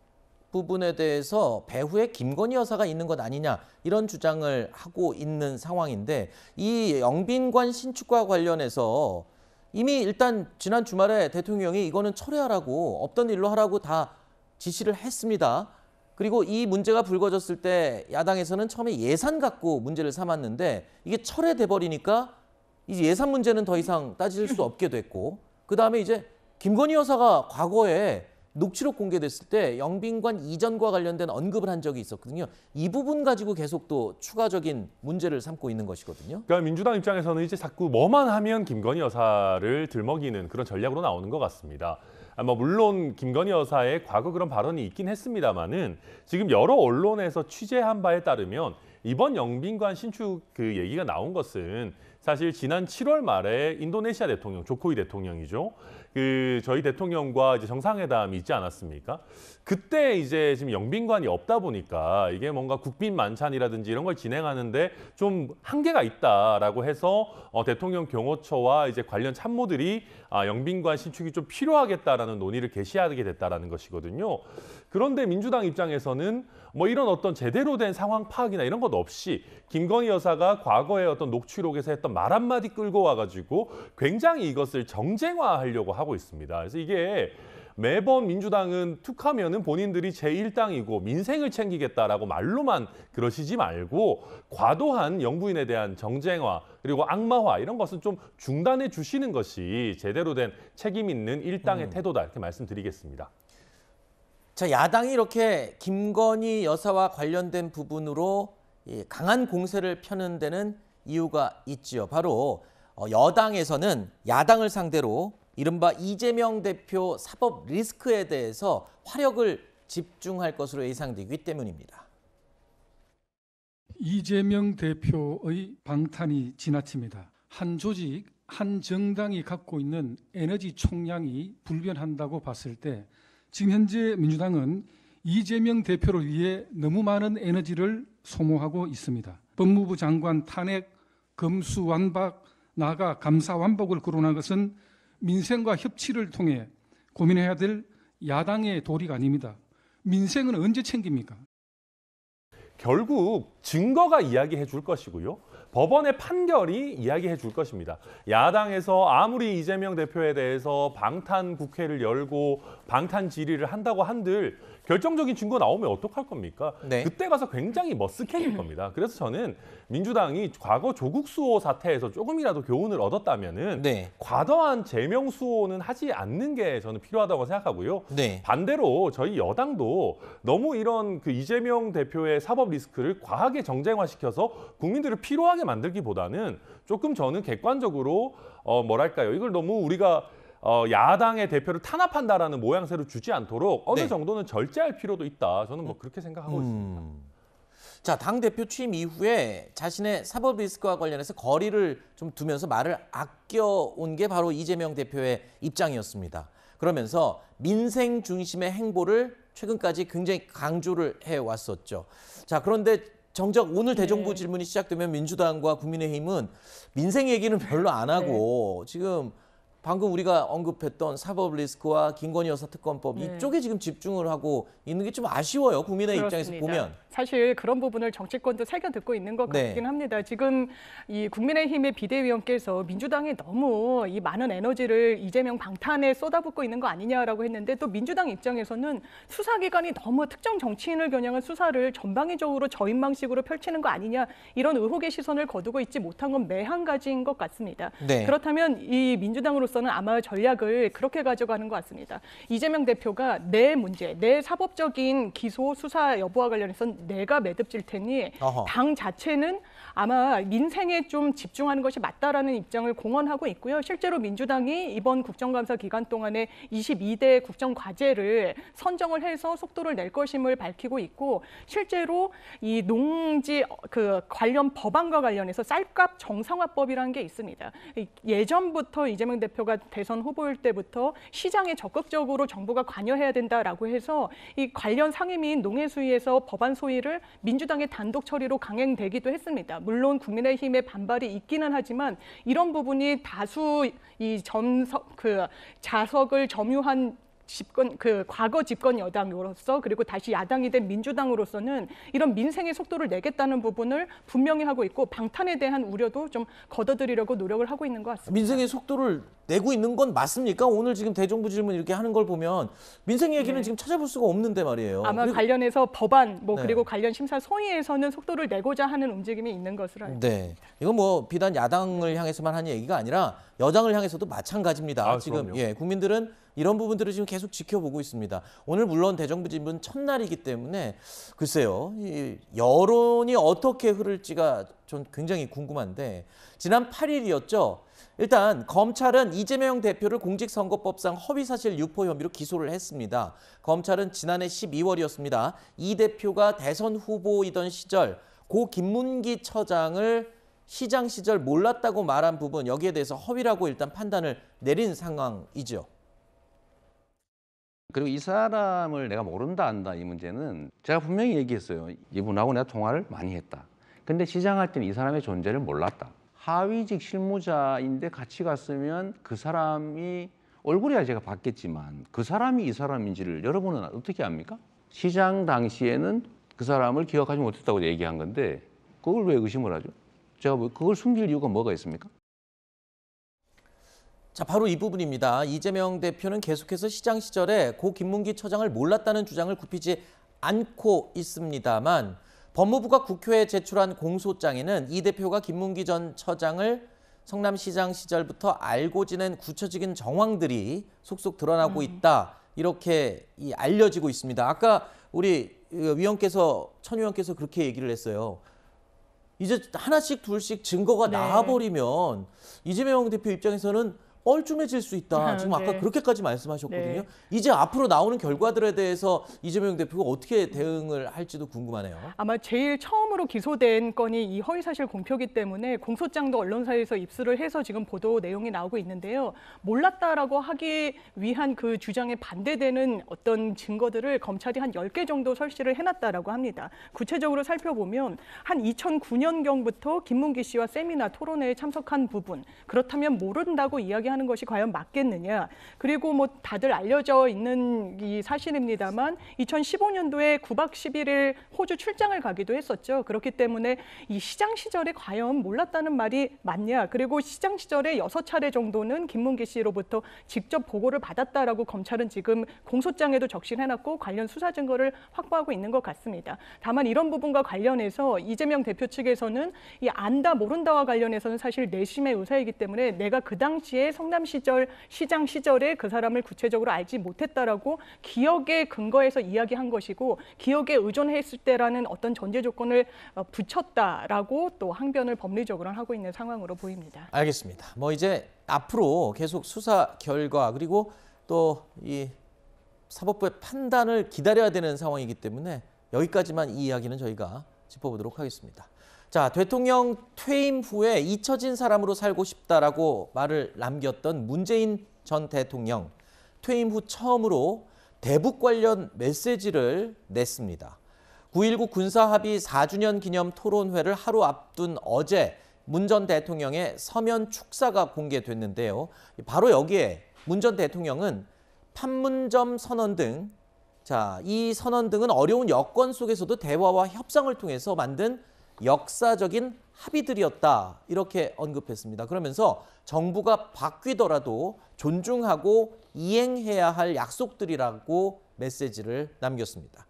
부분에 대해서 배후에 김건희 여사가 있는 것 아니냐 이런 주장을 하고 있는 상황인데, 이 영빈관 신축과 관련해서 이미 일단 지난 주말에 대통령이 이거는 철회하라고, 없던 일로 하라고 다 지시를 했습니다. 그리고 이 문제가 불거졌을 때 야당에서는 처음에 예산 갖고 문제를 삼았는데 이게 철회돼 버리니까 이제 예산 문제는 더 이상 따질 수 없게 됐고, 그다음에 이제 김건희 여사가 과거에 녹취록 공개됐을 때 영빈관 이전과 관련된 언급을 한 적이 있었거든요. 이 부분 가지고 계속 또 추가적인 문제를 삼고 있는 것이거든요. 그러니까 민주당 입장에서는 이제 자꾸 뭐만 하면 김건희 여사를 들먹이는 그런 전략으로 나오는 것 같습니다. 물론 김건희 여사의 과거 그런 발언이 있긴 했습니다만은 지금 여러 언론에서 취재한 바에 따르면 이번 영빈관 신축 그 얘기가 나온 것은 사실 지난 7월 말에 인도네시아 대통령, 조코위 대통령이죠. 저희 대통령과 이제 정상회담이 있지 않았습니까? 그때 이제 지금 영빈관이 없다 보니까 이게 뭔가 국빈 만찬이라든지 이런 걸 진행하는데 좀 한계가 있다라고 해서 대통령 경호처와 이제 관련 참모들이 영빈관 신축이 좀 필요하겠다라는 논의를 개시하게 됐다라는 것이거든요. 그런데 민주당 입장에서는 이런 어떤 제대로 된 상황 파악이나 이런 것 없이 김건희 여사가 과거에 어떤 녹취록에서 했던 말 한마디 끌고 와가지고 굉장히 이것을 정쟁화하려고 하고 있습니다. 그래서 이게 매번 민주당은 툭하면은 본인들이 제1당이고 민생을 챙기겠다라고 말로만 그러시지 말고 과도한 영부인에 대한 정쟁화 그리고 악마화 이런 것은 좀 중단해 주시는 것이 제대로 된 책임 있는 일당의 태도다 이렇게 말씀드리겠습니다. 자, 야당이 이렇게 김건희 여사와 관련된 부분으로 강한 공세를 펴는 데는 이유가 있지요. 바로 여당에서는 야당을 상대로 이른바 이재명 대표 사법 리스크에 대해서 화력을 집중할 것으로 예상되기 때문입니다. 이재명 대표의 방탄이 지나칩니다. 한 조직, 한 정당이 갖고 있는 에너지 총량이 불변한다고 봤을 때 지금 현재 민주당은 이재명 대표를 위해 너무 많은 에너지를 소모하고 있습니다. 법무부 장관 탄핵, 검수완박, 나아가 감사완박을 거론한 것은 민생과 협치를 통해 고민해야 될 야당의 도리가 아닙니다. 민생은 언제 챙깁니까? 결국 증거가 이야기해 줄 것이고요. 법원의 판결이 이야기해 줄 것입니다. 야당에서 아무리 이재명 대표에 대해서 방탄 국회를 열고 방탄 질의를 한다고 한들 결정적인 증거 나오면 어떡할 겁니까? 네. 그때 가서 굉장히 머쓱해질 겁니다. 그래서 저는 민주당이 과거 조국 수호 사태에서 조금이라도 교훈을 얻었다면은 네. 과도한 제명 수호는 하지 않는 게 저는 필요하다고 생각하고요. 네. 반대로 저희 여당도 너무 이런 그 이재명 대표의 사법 리스크를 과하게 정쟁화시켜서 국민들을 피로하게 만들기보다는 조금 저는 객관적으로 뭐랄까요? 이걸 너무 우리가 야당의 대표를 탄압한다라는 모양새를 주지 않도록 어느 네. 정도는 절제할 필요도 있다. 저는 뭐 그렇게 생각하고 있습니다. 자, 당대표 취임 이후에 자신의 사법 리스크와 관련해서 거리를 좀 두면서 말을 아껴온 게 바로 이재명 대표의 입장이었습니다. 그러면서 민생 중심의 행보를 최근까지 굉장히 강조를 해왔었죠. 자, 그런데 정작 오늘 대정부 질문이 시작되면 민주당과 국민의힘은 민생 얘기는 별로 안 하고 지금 방금 우리가 언급했던 사법 리스크와 김건희 여사 특검법 이쪽에 지금 집중을 하고 있는 게 좀 아쉬워요. 국민의 그렇습니다. 입장에서 보면. 사실 그런 부분을 정치권도 새겨 듣고 있는 것 같긴 합니다. 지금 이 국민의힘의 비대위원께서 민주당이 너무 이 많은 에너지를 이재명 방탄에 쏟아붓고 있는 거 아니냐라고 했는데 또 민주당 입장에서는 수사기관이 너무 특정 정치인을 겨냥한 수사를 전방위적으로 저인망식으로 펼치는 거 아니냐 이런 의혹의 시선을 거두고 있지 못한 건 매한 가지인 것 같습니다. 네. 그렇다면 이 민주당으로서는 아마 전략을 그렇게 가져가는 것 같습니다. 이재명 대표가 내 문제, 내 사법적인 기소 수사 여부와 관련해서는 내가 매듭질 테니 당 자체는 아마 민생에 좀 집중하는 것이 맞다라는 입장을 공언하고 있고요. 실제로 민주당이 이번 국정감사 기간 동안에 22대 국정과제를 선정을 해서 속도를 낼 것임을 밝히고 있고 실제로 이 농지 관련 법안과 관련해서 쌀값 정상화법이라는 게 있습니다. 예전부터 이재명 대표가 대선 후보일 때부터 시장에 적극적으로 정부가 관여해야 된다라고 해서 이 관련 상임위인 농해수위에서 법안 소위를 민주당의 단독 처리로 강행되기도 했습니다. 물론 국민의힘의 반발이 있기는 하지만 이런 부분이 다수 자석을 점유한 과거 집권 여당으로서 그리고 다시 야당이 된 민주당으로서는 이런 민생의 속도를 내겠다는 부분을 분명히 하고 있고 방탄에 대한 우려도 좀 걷어들이려고 노력을 하고 있는 것 같습니다. 민생의 속도를 내고 있는 건 맞습니까? 오늘 지금 대정부 질문 이렇게 하는 걸 보면 민생 얘기는 지금 찾아볼 수가 없는데 말이에요. 아마 관련해서 법안 그리고 관련 심사 소위에서는 속도를 내고자 하는 움직임이 있는 것으로 알고 있습니다. 이건 뭐 비단 야당을 향해서만 하는 얘기가 아니라 여당을 향해서도 마찬가지입니다. 지금 국민들은 이런 부분들을 지금 계속 지켜보고 있습니다. 오늘 물론 대정부 질문 첫날이기 때문에 글쎄요. 이 여론이 어떻게 흐를지가 전 굉장히 궁금한데 지난 8일이었죠. 일단 검찰은 이재명 대표를 공직선거법상 허위사실 유포 혐의로 기소를 했습니다. 검찰은 지난해 12월이었습니다. 이 대표가 대선 후보이던 시절 고 김문기 처장을 시장 시절 몰랐다고 말한 부분 여기에 대해서 허위라고 일단 판단을 내린 상황이죠. 그리고 이 사람을 내가 모른다 안다 이 문제는 제가 분명히 얘기했어요. 이분하고 내가 통화를 많이 했다. 근데 시장할 때는 이 사람의 존재를 몰랐다. 하위직 실무자인데 같이 갔으면 그 사람이 얼굴이야 제가 봤겠지만 그 사람이 이 사람인지를 여러분은 어떻게 압니까? 시장 당시에는 그 사람을 기억하지 못했다고 얘기한 건데 그걸 왜 의심을 하죠? 제가 그걸 숨길 이유가 뭐가 있습니까? 자, 바로 이 부분입니다. 이재명 대표는 계속해서 시장 시절에 고 김문기 처장을 몰랐다는 주장을 굽히지 않고 있습니다만 법무부가 국회에 제출한 공소장에는 이 대표가 김문기 전 처장을 성남시장 시절부터 알고 지낸 구체적인 정황들이 속속 드러나고 있다. 이렇게 알려지고 있습니다. 아까 우리 천 의원께서 그렇게 얘기를 했어요. 이제 하나씩 둘씩 증거가 나와버리면 이재명 대표 입장에서는 뻘쭘해질 수 있다. 지금 아까 그렇게까지 말씀하셨거든요. 이제 앞으로 나오는 결과들에 대해서 이재명 대표가 어떻게 대응을 할지도 궁금하네요. 아마 제일 처음으로 기소된 건이 이 허위사실 공표기 때문에 공소장도 언론사에서 입수를 해서 지금 보도 내용이 나오고 있는데요. 몰랐다라고 하기 위한 그 주장에 반대되는 어떤 증거들을 검찰이 한 10개 정도 설치를 해놨다라고 합니다. 구체적으로 살펴보면 한 2009년경부터 김문기 씨와 세미나 토론회에 참석한 부분, 그렇다면 모른다고 이야기한 얘기하는 것이 과연 맞겠느냐. 그리고 뭐 다들 알려져 있는 이 사실입니다만 2015년도에 9박 11일 호주 출장을 가기도 했었죠. 그렇기 때문에 이 시장 시절에 과연 몰랐다는 말이 맞냐. 그리고 시장 시절에 6차례 정도는 김문기 씨로부터 직접 보고를 받았다라고 검찰은 지금 공소장에도 적시해놨고 관련 수사 증거를 확보하고 있는 것 같습니다. 다만 이런 부분과 관련해서 이재명 대표 측에서는 이 안다 모른다와 관련해서는 사실 내심의 의사이기 때문에 내가 그 당시에 성남 시장 시절에 그 사람을 구체적으로 알지 못했다라고 기억에 근거해서 이야기한 것이고 기억에 의존했을 때라는 어떤 전제 조건을 붙였다라고 또 항변을 법리적으로 하고 있는 상황으로 보입니다. 알겠습니다. 뭐 이제 앞으로 계속 수사 결과 그리고 또 이 사법부의 판단을 기다려야 되는 상황이기 때문에 여기까지만 이 이야기는 저희가 짚어보도록 하겠습니다. 자, 대통령 퇴임 후에 잊혀진 사람으로 살고 싶다라고 말을 남겼던 문재인 전 대통령. 퇴임 후 처음으로 대북 관련 메시지를 냈습니다. 9.19 군사합의 4주년 기념 토론회를 하루 앞둔 어제 문 전 대통령의 서면 축사가 공개됐는데요. 바로 여기에 문 전 대통령은 판문점 선언 등 이 선언 등은 어려운 여건 속에서도 대화와 협상을 통해서 만든 역사적인 합의들이었다 이렇게 언급했습니다. 그러면서 정부가 바뀌더라도 존중하고 이행해야 할 약속들이라고 메시지를 남겼습니다.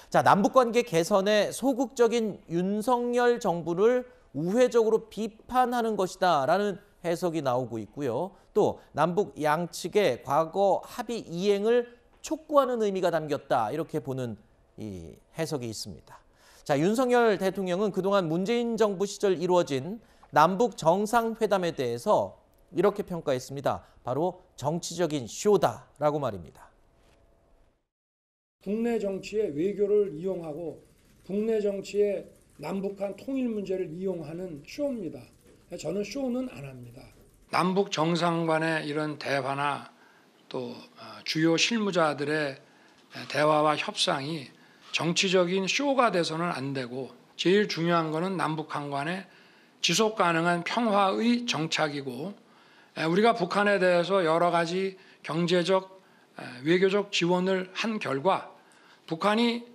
자, 남북관계 개선에 소극적인 윤석열 정부를 우회적으로 비판하는 것이다라는 해석이 나오고 있고요. 또 남북 양측의 과거 합의 이행을 촉구하는 의미가 담겼다 이렇게 보는 이 해석이 있습니다. 자, 윤석열 대통령은 그동안 문재인 정부 시절 이루어진 남북 정상회담에 대해서 이렇게 평가했습니다. 바로 정치적인 쇼다라고 말입니다. 국내 정치의 외교를 이용하고 국내 정치의 남북한 통일 문제를 이용하는 쇼입니다. 저는 쇼는 안 합니다. 남북 정상 간의 이런 대화나 또 주요 실무자들의 대화와 협상이 정치적인 쇼가 돼서는 안 되고 제일 중요한 것은 남북한 간의 지속 가능한 평화의 정착이고 우리가 북한에 대해서 여러 가지 경제적, 외교적 지원을 한 결과 북한이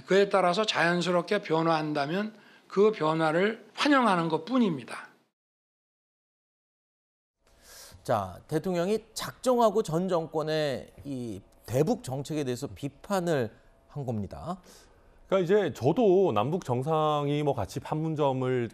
그에 따라서 자연스럽게 변화한다면 그 변화를 환영하는 것뿐입니다. 자, 대통령이 작정하고 전 정권의 이 대북 정책에 대해서 비판을 한 겁니다. 그러니까 이제 저도 남북 정상이 뭐 같이 판문점을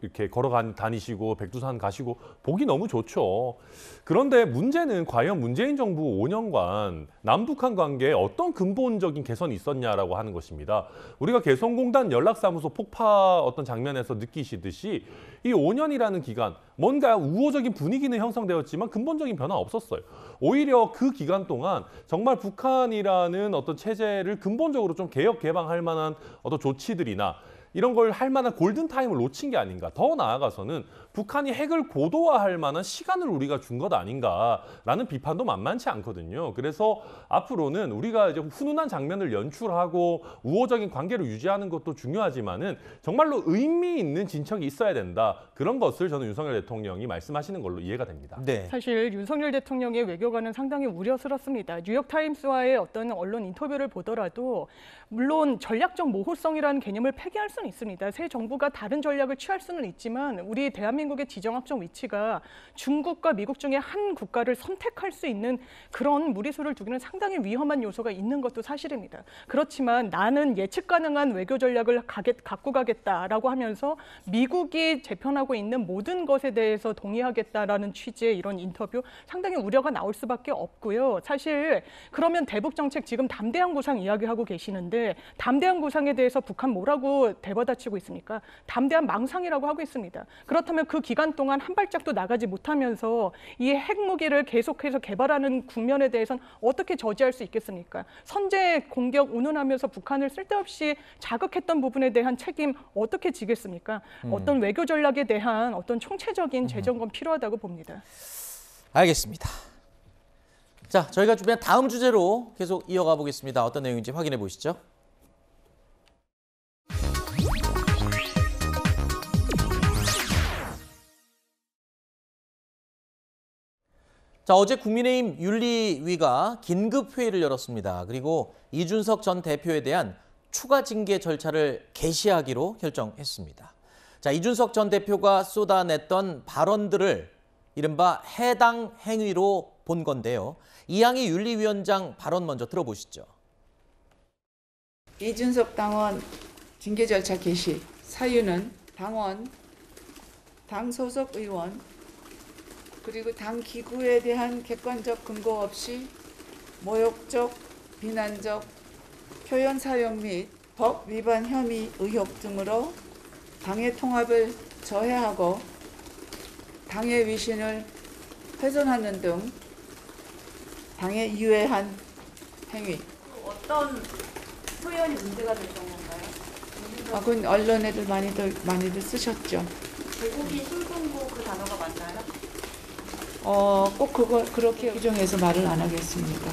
이렇게 걸어 다니시고 백두산 가시고 보기 너무 좋죠. 그런데 문제는 과연 문재인 정부 5년간 남북한 관계에 어떤 근본적인 개선이 있었냐라고 하는 것입니다. 우리가 개성공단 연락사무소 폭파 어떤 장면에서 느끼시듯이 이 5년이라는 기간 뭔가 우호적인 분위기는 형성되었지만 근본적인 변화 없었어요. 오히려 그 기간 동안 정말 북한이라는 어떤 체제를 근본적으로 좀 개혁 개방할 만한 어떤 조치들이나 이런 걸 할 만한 골든타임을 놓친 게 아닌가. 더 나아가서는 북한이 핵을 고도화할 만한 시간을 우리가 준 것 아닌가라는 비판도 만만치 않거든요. 그래서 앞으로는 우리가 이제 훈훈한 장면을 연출하고 우호적인 관계를 유지하는 것도 중요하지만은 정말로 의미 있는 진척이 있어야 된다. 그런 것을 저는 윤석열 대통령이 말씀하시는 걸로 이해가 됩니다. 네. 사실 윤석열 대통령의 외교관은 상당히 우려스럽습니다. 뉴욕타임스와의 어떤 언론 인터뷰를 보더라도 물론 전략적 모호성이라는 개념을 폐기할 수는 있습니다. 새 정부가 다른 전략을 취할 수는 있지만 우리 대한민국의 지정학적 위치가 중국과 미국 중에 한 국가를 선택할 수 있는 그런 무리수를 두기는 상당히 위험한 요소가 있는 것도 사실입니다. 그렇지만 나는 예측 가능한 외교 전략을 갖고 가겠다라고 하면서 미국이 재편하고 있는 모든 것에 대해서 동의하겠다라는 취지의 이런 인터뷰 상당히 우려가 나올 수밖에 없고요. 사실 그러면 대북 정책 지금 담대한 구상 이야기하고 계시는데 담대한 구상에 대해서 북한 뭐라고 대받아치고 있습니까? 담대한 망상이라고 하고 있습니다. 그렇다면 그 기간 동안 한 발짝도 나가지 못하면서 이 핵무기를 계속해서 개발하는 국면에 대해서는 어떻게 저지할 수 있겠습니까? 선제 공격 운운하면서 북한을 쓸데없이 자극했던 부분에 대한 책임 어떻게 지겠습니까? 어떤 외교 전략에 대한 어떤 총체적인 재점검 필요하다고 봅니다. 알겠습니다. 자, 저희가 준비한 다음 주제로 계속 이어가 보겠습니다. 어떤 내용인지 확인해 보시죠. 자, 어제 국민의힘 윤리위가 긴급 회의를 열었습니다. 그리고 이준석 전 대표에 대한 추가 징계 절차를 개시하기로 결정했습니다. 자, 이준석 전 대표가 쏟아냈던 발언들을 이른바 해당 행위로 본 건데요. 이항희 윤리위원장 발언 먼저 들어보시죠. 이준석 당원 징계 절차 개시 사유는 당원, 당 소속 의원, 그리고 당 기구에 대한 객관적 근거 없이 모욕적, 비난적 표현 사용 및 법 위반 혐의 의혹 등으로 당의 통합을 저해하고 당의 위신을 훼손하는 등 당에 유해한 행위. 어떤 표현이 문제가 됐던 건가요? 그건 언론에도 많이들 쓰셨죠. 제국이 신분고 그 단어가 맞나요? 꼭 그렇게 규정해서 말을 안 하겠습니다.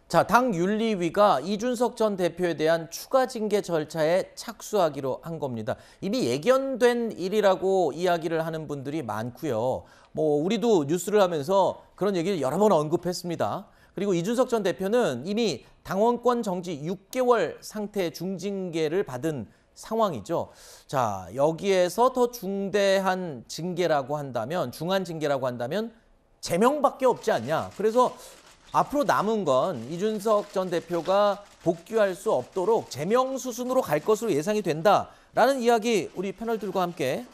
자, 당 윤리위가 이준석 전 대표에 대한 추가 징계 절차에 착수하기로 한 겁니다. 이미 예견된 일이라고 이야기를 하는 분들이 많고요. 우리도 뉴스를 하면서 그런 얘기를 여러 번 언급했습니다. 그리고 이준석 전 대표는 이미 당원권 정지 6개월 상태 중징계를 받은 상황이죠. 자, 여기에서 더 중대한 징계라고 한다면, 중한 징계라고 한다면 제명밖에 없지 않냐. 그래서 앞으로 남은 건 이준석 전 대표가 복귀할 수 없도록 제명 수순으로 갈 것으로 예상이 된다라는 이야기 우리 패널들과 함께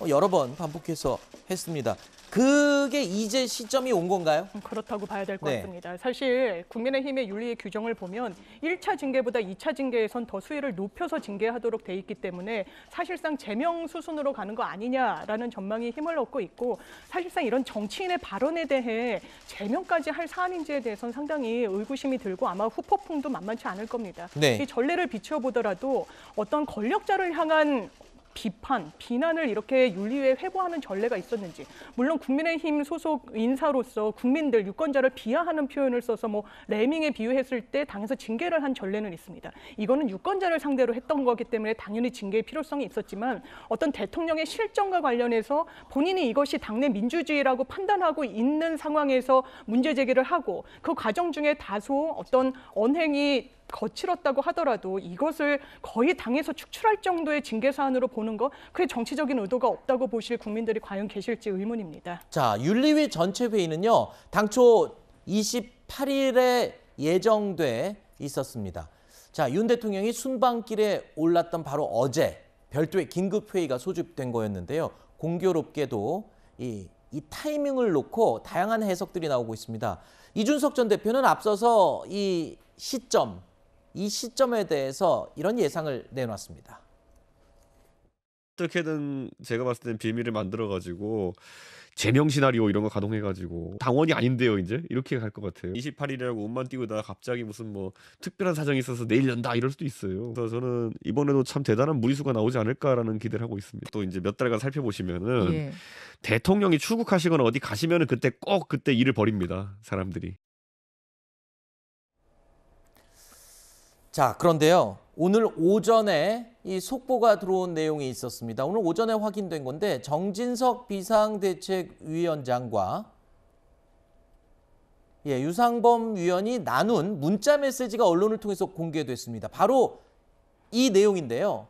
여러 번 반복해서 했습니다. 그게 이제 시점이 온 건가요? 그렇다고 봐야 될 것 네. 같습니다. 사실 국민의힘의 윤리의 규정을 보면 1차 징계보다 2차 징계에선 더 수위를 높여서 징계하도록 돼 있기 때문에 사실상 제명 수순으로 가는 거 아니냐라는 전망이 힘을 얻고 있고, 사실상 이런 정치인의 발언에 대해 제명까지 할 사안인지에 대해서는 상당히 의구심이 들고 아마 후폭풍도 만만치 않을 겁니다. 네. 이 전례를 비춰보더라도 어떤 권력자를 향한 비난을 이렇게 윤리위에 회부하는 전례가 있었는지, 물론 국민의힘 소속 인사로서 국민들, 유권자를 비하하는 표현을 써서 레밍에 비유했을 때 당에서 징계를 한 전례는 있습니다. 이거는 유권자를 상대로 했던 거기 때문에 당연히 징계의 필요성이 있었지만, 어떤 대통령의 실정과 관련해서 본인이 이것이 당내 민주주의라고 판단하고 있는 상황에서 문제 제기를 하고 그 과정 중에 다소 어떤 언행이 거칠었다고 하더라도 이것을 거의 당에서 축출할 정도의 징계 사안으로 보는 거, 그게 정치적인 의도가 없다고 보실 국민들이 과연 계실지 의문입니다. 자, 윤리위 전체 회의는요, 당초 28일에 예정돼 있었습니다. 자, 윤 대통령이 순방길에 올랐던 바로 어제 별도의 긴급 회의가 소집된 거였는데요. 공교롭게도 이 타이밍을 놓고 다양한 해석들이 나오고 있습니다. 이준석 전 대표는 앞서서 이 시점에 대해서 이런 예상을 내놨습니다. 어떻게든 제가 봤을 땐 빌미를 만들어가지고 제명 시나리오 이런 거 가동해가지고 당원이 아닌데요 이제 이렇게 갈 것 같아요. 28일이라고 운만 띄고 있다가 갑자기 무슨 특별한 사정이 있어서 내일 연다 이럴 수도 있어요. 그래서 저는 이번에도 참 대단한 무리수가 나오지 않을까라는 기대를 하고 있습니다. 또 이제 몇 달간 살펴보시면은 대통령이 출국하시거나 어디 가시면은 그때 일을 벌입니다, 사람들이. 자, 그런데요, 오늘 오전에 이 속보가 들어온 내용이 있었습니다. 오늘 오전에 확인된 건데, 정진석 비상대책위원장과 유상범 위원이 나눈 문자 메시지가 언론을 통해서 공개됐습니다. 바로 이 내용인데요.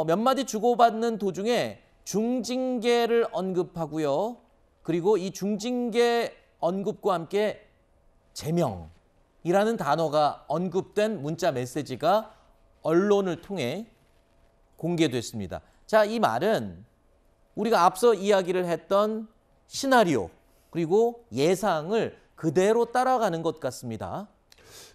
몇 마디 주고받는 도중에 중징계를 언급하고요. 그리고 이 중징계 언급과 함께 제명이라는 단어가 언급된 문자 메시지가 언론을 통해 공개됐습니다. 자, 이 말은 우리가 앞서 이야기를 했던 시나리오 그리고 예상을 그대로 따라가는 것 같습니다.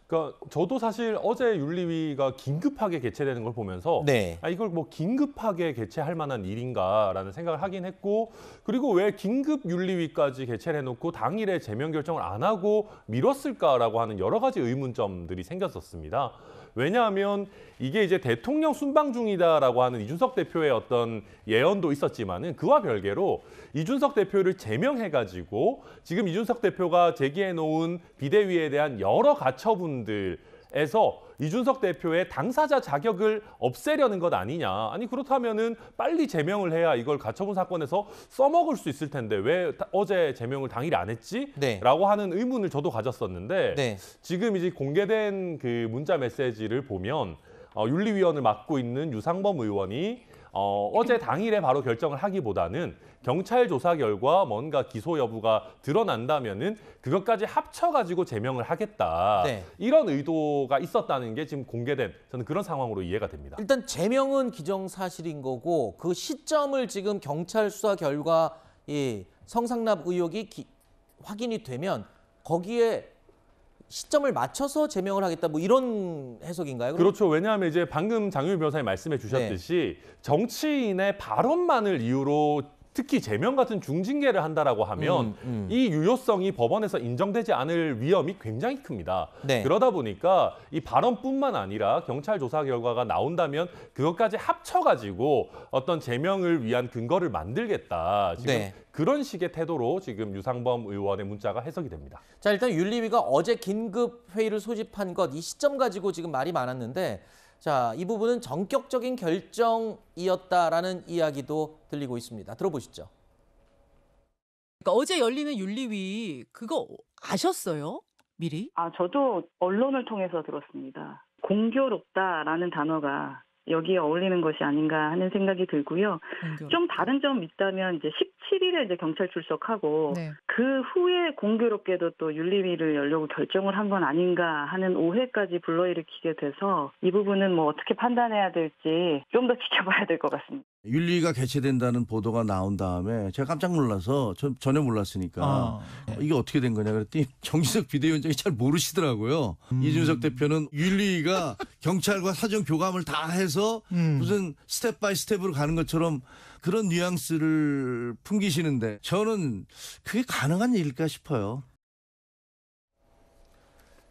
그러니까 저도 사실 어제 윤리위가 긴급하게 개최되는 걸 보면서 이걸 긴급하게 개최할 만한 일인가라는 생각을 하긴 했고, 그리고 왜 긴급 윤리위까지 개최를 해놓고 당일에 제명 결정을 안 하고 미뤘을까라고 하는 여러 가지 의문점들이 생겼었습니다. 왜냐하면 이게 이제 대통령 순방 중이다라고 하는 이준석 대표의 어떤 예언도 있었지만은 그와 별개로 이준석 대표를 제명해가지고 지금 이준석 대표가 제기해 놓은 비대위에 대한 여러 가처분들에서 이준석 대표의 당사자 자격을 없애려는 것 아니냐. 아니 그렇다면은 빨리 제명을 해야 이걸 가처분 사건에서 써먹을 수 있을 텐데 왜 어제 제명을 당일 안 했지? 네. 라고 하는 의문을 저도 가졌었는데 네. 지금 이제 공개된 그 문자 메시지를 보면 윤리위원을 맡고 있는 유상범 의원이 어제 당일에 바로 결정을 하기보다는 경찰 조사 결과 뭔가 기소 여부가 드러난다면은 그것까지 합쳐가지고 제명을 하겠다. 네. 이런 의도가 있었다는 게 지금 공개된 저는 그런 상황으로 이해가 됩니다. 일단 제명은 기정사실인 거고 그 시점을 지금 경찰 수사 결과 이 성상납 의혹이 확인이 되면 거기에 시점을 맞춰서 제명을 하겠다 뭐 이런 해석인가요? 그럼? 그렇죠. 왜냐하면 이제 방금 장윤희 변호사님 말씀해 주셨듯이 정치인의 발언만을 이유로 특히 제명 같은 중징계를 한다라고 하면 이 유효성이 법원에서 인정되지 않을 위험이 굉장히 큽니다. 네. 그러다 보니까 이 발언뿐만 아니라 경찰 조사 결과가 나온다면 그것까지 합쳐가지고 어떤 제명을 위한 근거를 만들겠다. 지금 네. 그런 식의 태도로 지금 유상범 의원의 문자가 해석이 됩니다. 자, 일단 윤리위가 어제 긴급 회의를 소집한 것 이 시점 가지고 지금 말이 많았는데 자, 이 부분은 전격적인 결정이었다라는 이야기도 들리고 있습니다. 들어보시죠. 그러니까 어제 열리는 윤리위 그거 아셨어요? 미리? 저도 언론을 통해서 들었습니다. 공교롭다라는 단어가 여기에 어울리는 것이 아닌가 하는 생각이 들고요. 좀 다른 점 있다면 이제 17일에 이제 경찰 출석하고 네. 그 후에 공교롭게도 또 윤리위를 열려고 결정을 한 건 아닌가 하는 오해까지 불러일으키게 돼서 이 부분은 뭐 어떻게 판단해야 될지 좀 더 지켜봐야 될 것 같습니다. 윤리위가 개최된다는 보도가 나온 다음에 제가 깜짝 놀라서 전혀 몰랐으니까 이게 어떻게 된 거냐 그랬더니 정진석 비대위원장이 잘 모르시더라고요. 이준석 대표는 윤리위가 경찰과 사전 교감을 다 해서 무슨 스텝 바이 스텝으로 가는 것처럼 그런 뉘앙스를 풍기시는데 저는 그게 가능한 일일까 싶어요.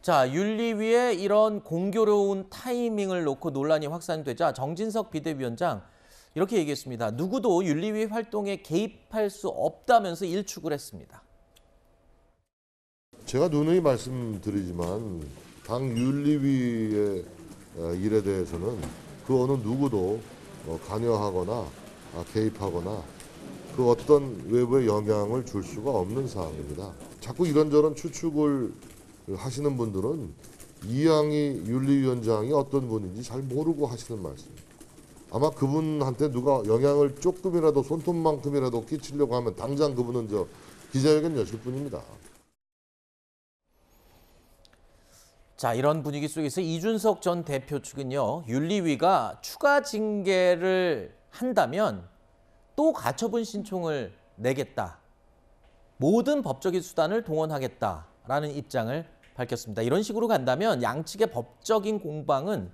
자, 윤리위의 이런 공교로운 타이밍을 놓고 논란이 확산되자 정진석 비대위원장 이렇게 얘기했습니다. 누구도 윤리위 활동에 개입할 수 없다면서 일축을 했습니다. 제가 누누이 말씀드리지만 당 윤리위의 일에 대해서는 그 어느 누구도 관여하거나 개입하거나 그 어떤 외부의 영향을 줄 수가 없는 사항입니다. 자꾸 이런저런 추측을 하시는 분들은 이양희 윤리위원장이 어떤 분인지 잘 모르고 하시는 말씀입니다. 아마 그분한테 누가 영향을 조금이라도 손톱만큼이라도 끼치려고 하면 당장 그분은 기자회견 여실 뿐입니다. 자, 이런 분위기 속에서 이준석 전 대표 측은요. 윤리위가 추가 징계를 한다면 또 가처분 신청을 내겠다. 모든 법적인 수단을 동원하겠다라는 입장을 밝혔습니다. 이런 식으로 간다면 양측의 법적인 공방은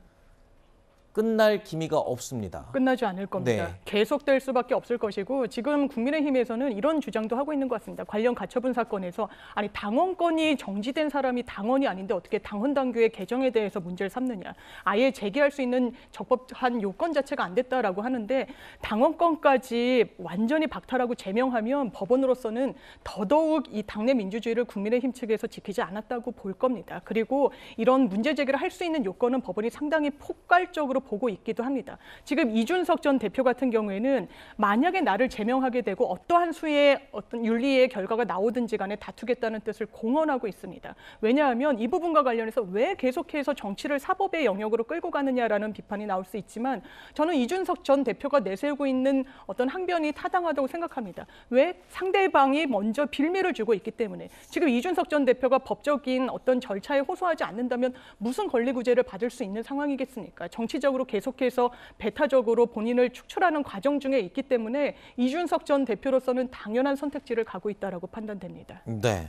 끝날 기미가 없습니다. 끝나지 않을 겁니다. 네. 계속될 수밖에 없을 것이고 지금 국민의힘에서는 이런 주장도 하고 있는 것 같습니다. 관련 가처분 사건에서 아니 당원권이 정지된 사람이 당원이 아닌데 어떻게 당원 당규의 개정에 대해서 문제를 삼느냐. 아예 제기할 수 있는 적법한 요건 자체가 안 됐다라고 하는데 당원권까지 완전히 박탈하고 제명하면 법원으로서는 더더욱 이 당내 민주주의를 국민의힘 측에서 지키지 않았다고 볼 겁니다. 그리고 이런 문제 제기를 할 수 있는 요건은 법원이 상당히 폭발적으로 보고 있기도 합니다. 지금 이준석 전 대표 같은 경우에는 만약에 나를 제명하게 되고 어떠한 수의 어떤 윤리의 결과가 나오든지 간에 다투겠다는 뜻을 공언하고 있습니다. 왜냐하면 이 부분과 관련해서 왜 계속해서 정치를 사법의 영역으로 끌고 가느냐라는 비판이 나올 수 있지만 저는 이준석 전 대표가 내세우고 있는 어떤 항변이 타당하다고 생각합니다. 왜? 상대방이 먼저 빌미를 주고 있기 때문에 지금 이준석 전 대표가 법적인 어떤 절차에 호소하지 않는다면 무슨 권리구제를 받을 수 있는 상황이겠습니까? 정치적으로 계속해서 배타적으로 본인을 축출하는 과정 중에 있기 때문에 이준석 전 대표로서는 당연한 선택지를 가고 있다라고 판단됩니다. 네.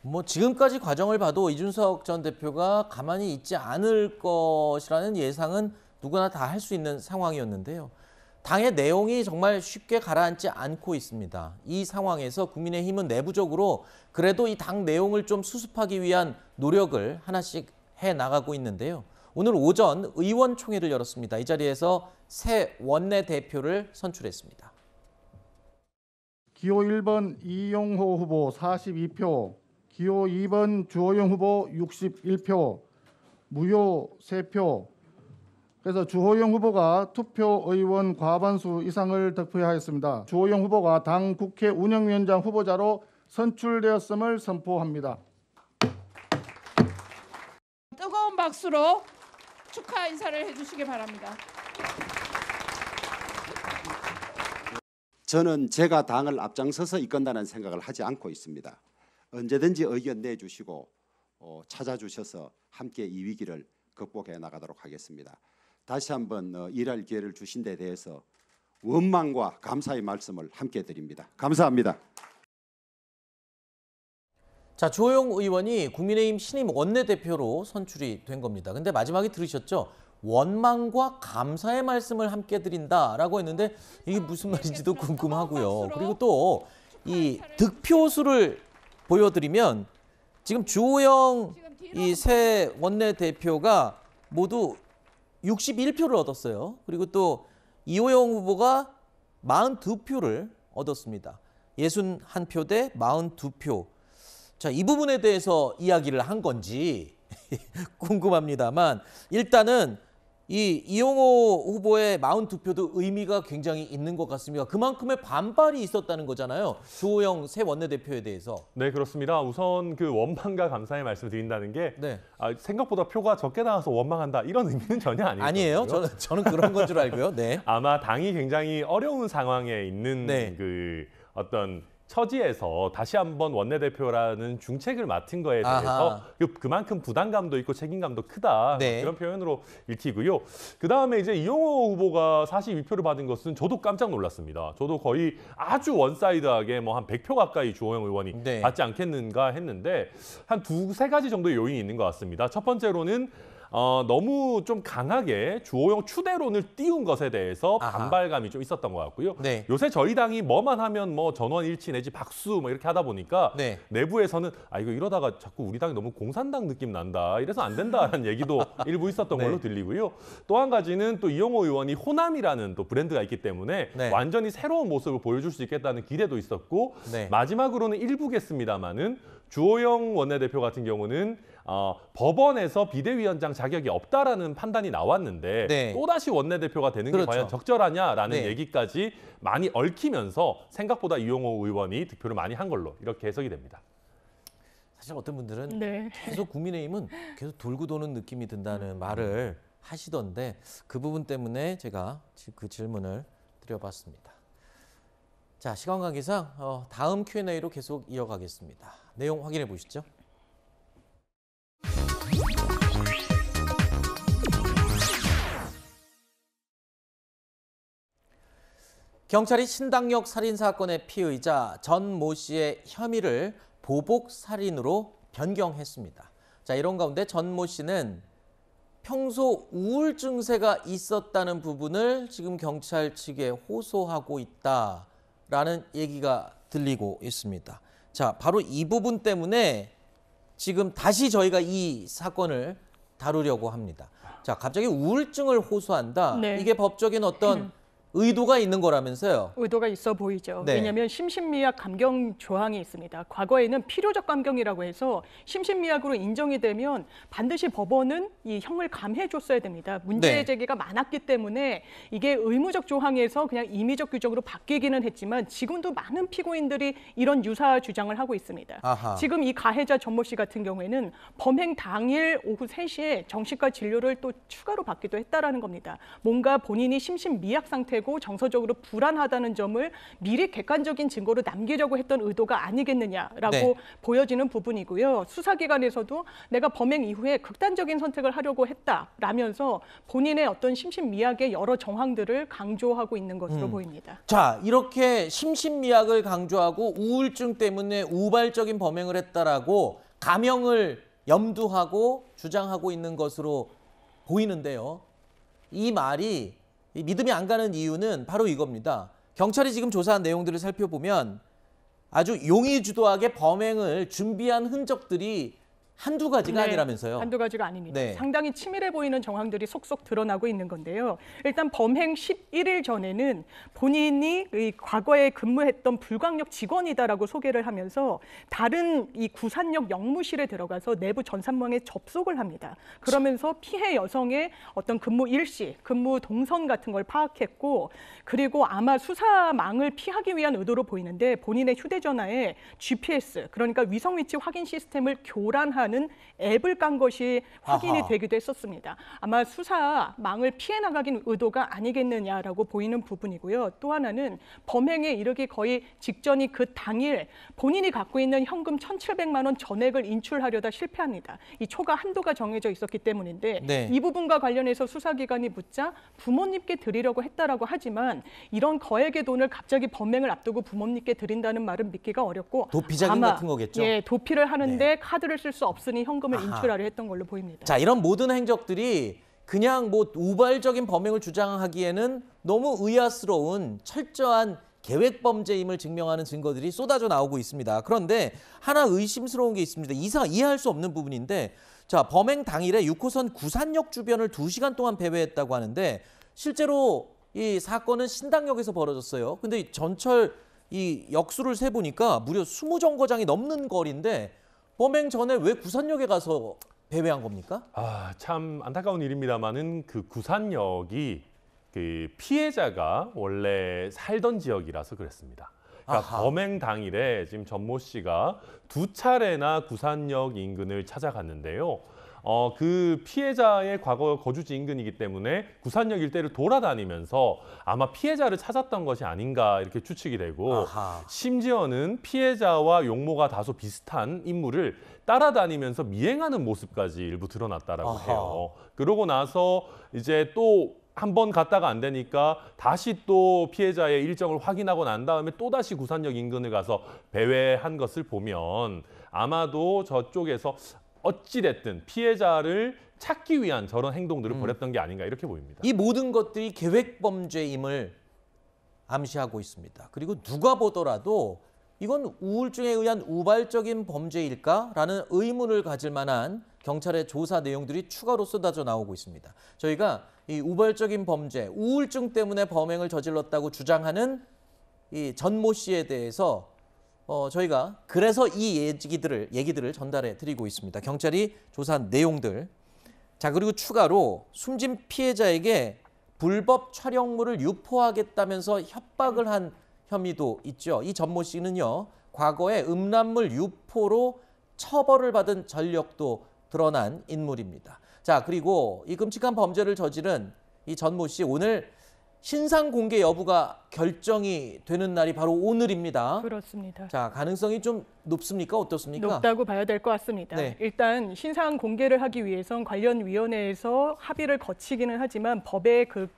뭐 지금까지 과정을 봐도 이준석 전 대표가 가만히 있지 않을 것이라는 예상은 누구나 다 할 수 있는 상황이었는데요. 당의 내용이 정말 쉽게 가라앉지 않고 있습니다. 이 상황에서 국민의힘은 내부적으로 그래도 이 당 내용을 좀 수습하기 위한 노력을 하나씩 해나가고 있는데요. 오늘 오전 의원총회를 열었습니다. 이 자리에서 새 원내대표를 선출했습니다. 기호 1번 이용호 후보 42표, 기호 2번 주호영 후보 61표, 무효 3표. 그래서 주호영 후보가 투표 의원 과반수 이상을 득표하였습니다. 주호영 후보가 당 국회 운영위원장 후보자로 선출되었음을 선포합니다. 뜨거운 박수로 축하 인사를 해주시기 바랍니다. 저는 제가 당을 앞장서서 이끈다는 생각을 하지 않고 있습니다. 언제든지 의견 내주시고 찾아주셔서 함께 이 위기를 극복해 나가도록 하겠습니다. 다시 한번 일할 기회를 주신 데 대해서 원망과 감사의 말씀을 함께 드립니다. 감사합니다. 자, 주호영 의원이 국민의힘 신임 원내대표로 선출이 된 겁니다. 근데 마지막에 들으셨죠? 원망과 감사의 말씀을 함께 드린다라고 했는데 이게 무슨 말인지도 궁금하고요. 그리고 또 이 득표수를 보여드리면 지금 주호영 이 새 원내대표가 모두 61표를 얻었어요. 그리고 또 이호영 후보가 42표를 얻었습니다. 61표 대 42표. 자, 이 부분에 대해서 이야기를 한 건지 궁금합니다만 일단은 이 이용호 후보의 42표도 의미가 굉장히 있는 것 같습니다. 그만큼의 반발이 있었다는 거잖아요. 주호영 새 원내대표에 대해서. 네, 그렇습니다. 우선 그 원망과 감사의 말씀을 드린다는 게 네. 생각보다 표가 적게 나와서 원망한다 이런 의미는 전혀 아니에요. 저는 그런 건 줄 알고요. 네. 아마 당이 굉장히 어려운 상황에 있는 네. 그 어떤 처지에서 다시 한번 원내대표라는 중책을 맡은 거에 대해서 그만큼 부담감도 있고 책임감도 크다. 네. 그런 표현으로 읽히고요. 그다음에 이제 이용호 후보가 42표를 받은 것은 저도 깜짝 놀랐습니다. 저도 거의 아주 원사이드하게 뭐 한 100표 가까이 주호영 의원이 네. 받지 않겠는가 했는데 한 2-3가지 정도의 요인이 있는 것 같습니다. 첫 번째로는 너무 좀 강하게 주호영 추대론을 띄운 것에 대해서 반발감이 좀 있었던 것 같고요. 네. 요새 저희 당이 뭐만 하면 뭐 전원일치 내지 박수 뭐 이렇게 하다 보니까 네. 내부에서는 이거 이러다가 자꾸 우리 당이 너무 공산당 느낌 난다. 이래서 안 된다라는 얘기도 일부 있었던 걸로 들리고요. 또 한 가지는 또 이용호 의원이 호남이라는 또 브랜드가 있기 때문에 네. 완전히 새로운 모습을 보여줄 수 있겠다는 기대도 있었고 네. 마지막으로는 일부겠습니다마는 주호영 원내대표 같은 경우는 법원에서 비대위원장 자격이 없다라는 판단이 나왔는데 네. 또다시 원내대표가 되는 그렇죠. 게 과연 적절하냐라는 네. 얘기까지 많이 얽히면서 생각보다 이용호 의원이 득표를 많이 한 걸로 이렇게 해석이 됩니다. 사실 어떤 분들은 네. 계속 국민의힘은 계속 돌고 도는 느낌이 든다는 말을 하시던데 그 부분 때문에 제가 그 질문을 드려봤습니다. 자, 시간 관계상 다음 Q&A로 계속 이어가겠습니다. 내용 확인해 보시죠. 경찰이 신당역 살인 사건의 피의자 전 모 씨의 혐의를 보복 살인으로 변경했습니다. 자, 이런 가운데 전 모 씨는 평소 우울 증세가 있었다는 부분을 지금 경찰 측에 호소하고 있다라는 얘기가 들리고 있습니다. 자, 바로 이 부분 때문에 지금 다시 저희가 이 사건을 다루려고 합니다. 자, 갑자기 우울증을 호소한다. 네. 이게 법적인 어떤 의도가 있는 거라면서요? 의도가 있어 보이죠. 네. 왜냐하면 심신미약 감경 조항이 있습니다. 과거에는 필요적 감경이라고 해서 심신미약으로 인정이 되면 반드시 법원은 이 형을 감해줬어야 됩니다. 문제 네. 제기가 많았기 때문에 이게 의무적 조항에서 그냥 임의적 규정으로 바뀌기는 했지만 지금도 많은 피고인들이 이런 유사 주장을 하고 있습니다. 아하. 지금 이 가해자 전모 씨 같은 경우에는 범행 당일 오후 3시에 정신과 진료를 또 추가로 받기도 했다라는 겁니다. 뭔가 본인이 심신미약 상태고 정서적으로 불안하다는 점을 미리 객관적인 증거로 남기려고 했던 의도가 아니겠느냐라고 네. 보여지는 부분이고요. 수사기관에서도 내가 범행 이후에 극단적인 선택을 하려고 했다라면서 본인의 어떤 심신미약의 여러 정황들을 강조하고 있는 것으로 보입니다. 자, 이렇게 심신미약을 강조하고 우울증 때문에 우발적인 범행을 했다라고 감형을 염두하고 주장하고 있는 것으로 보이는데요. 이 말이 믿음이 안 가는 이유는 바로 이겁니다. 경찰이 지금 조사한 내용들을 살펴보면 아주 용의주도하게 범행을 준비한 흔적들이 한두 가지가 네, 아니라면서요. 한두 가지가 아닙니다. 네. 상당히 치밀해 보이는 정황들이 속속 드러나고 있는 건데요. 일단 범행 11일 전에는 본인이 이 과거에 근무했던 불광역 직원이다라고 소개를 하면서 다른 이 구산역 영무실에 들어가서 내부 전산망에 접속을 합니다. 그러면서 피해 여성의 어떤 근무 일시, 근무 동선 같은 걸 파악했고, 그리고 아마 수사망을 피하기 위한 의도로 보이는데 본인의 휴대전화에 GPS, 그러니까 위성 위치 확인 시스템을 교란하는 앱을 깐 것이 확인이 아하. 되기도 했었습니다. 아마 수사망을 피해 나가긴 의도가 아니겠느냐라고 보이는 부분이고요. 또 하나는 범행에 이르기 거의 직전이 그 당일 본인이 갖고 있는 현금 1,700만 원 전액을 인출하려다 실패합니다. 이 초과 한도가 정해져 있었기 때문인데 네. 이 부분과 관련해서 수사기관이 묻자 부모님께 드리려고 했다라고 하지만 이런 거액의 돈을 갑자기 범행을 앞두고 부모님께 드린다는 말은 믿기가 어렵고 도피자금 아마 같은 거겠죠? 예, 도피를 하는데 카드를 쓸 수 없으니 현금을 아하. 인출하려 했던 걸로 보입니다. 자, 이런 모든 행적들이 그냥 뭐 우발적인 범행을 주장하기에는 너무 의아스러운 철저한 계획 범죄임을 증명하는 증거들이 쏟아져 나오고 있습니다. 그런데 하나 의심스러운 게 있습니다. 이해할 수 없는 부분인데, 자, 범행 당일에 6호선 구산역 주변을 2시간 동안 배회했다고 하는데 실제로 이 사건은 신당역에서 벌어졌어요. 근데 이 전철 이 역수를 세 보니까 무려 20정거장이 넘는 거리인데 범행 전에 왜 구산역에 가서 배회한 겁니까? 아, 참 안타까운 일입니다만은 그 구산역이 그 피해자가 원래 살던 지역이라서 그랬습니다. 그러니까 아하. 범행 당일에 지금 전모 씨가 2차례나 구산역 인근을 찾아갔는데요. 그 피해자의 과거 거주지 인근이기 때문에 구산역 일대를 돌아다니면서 아마 피해자를 찾았던 것이 아닌가 이렇게 추측이 되고 아하. 심지어는 피해자와 용모가 다소 비슷한 인물을 따라다니면서 미행하는 모습까지 일부 드러났다라고 아하. 해요. 그러고 나서 이제 또 한 번 갔다가 안 되니까 다시 또 피해자의 일정을 확인하고 난 다음에 또다시 구산역 인근을 가서 배회한 것을 보면 아마도 저쪽에서 어찌됐든 피해자를 찾기 위한 저런 행동들을 벌였던 게 아닌가 이렇게 보입니다. 이 모든 것들이 계획 범죄임을 암시하고 있습니다. 그리고 누가 보더라도 이건 우울증에 의한 우발적인 범죄일까라는 의문을 가질 만한 경찰의 조사 내용들이 추가로 쏟아져 나오고 있습니다. 저희가 이 우발적인 범죄, 우울증 때문에 범행을 저질렀다고 주장하는 이 전모 씨에 대해서 저희가 그래서 이 얘기들을 전달해 드리고 있습니다. 경찰이 조사한 내용들. 자, 그리고 추가로 숨진 피해자에게 불법 촬영물을 유포하겠다면서 협박을 한 혐의도 있죠. 이 전모 씨는요, 과거에 음란물 유포로 처벌을 받은 전력도 드러난 인물입니다. 자, 그리고 이 끔찍한 범죄를 저지른 이 전모 씨 오늘 신상 공개 여부가 결정이 되는 날이 바로 오늘입니다. 그렇습니다. 자, 가능성이 좀 높습니까? 어떻습니까? 높다고 봐야 될 것 같습니다. 네. 일단 신상 공개를 하기 위해선 관련 위원회에서 합의를 거치기는 하지만 법에 그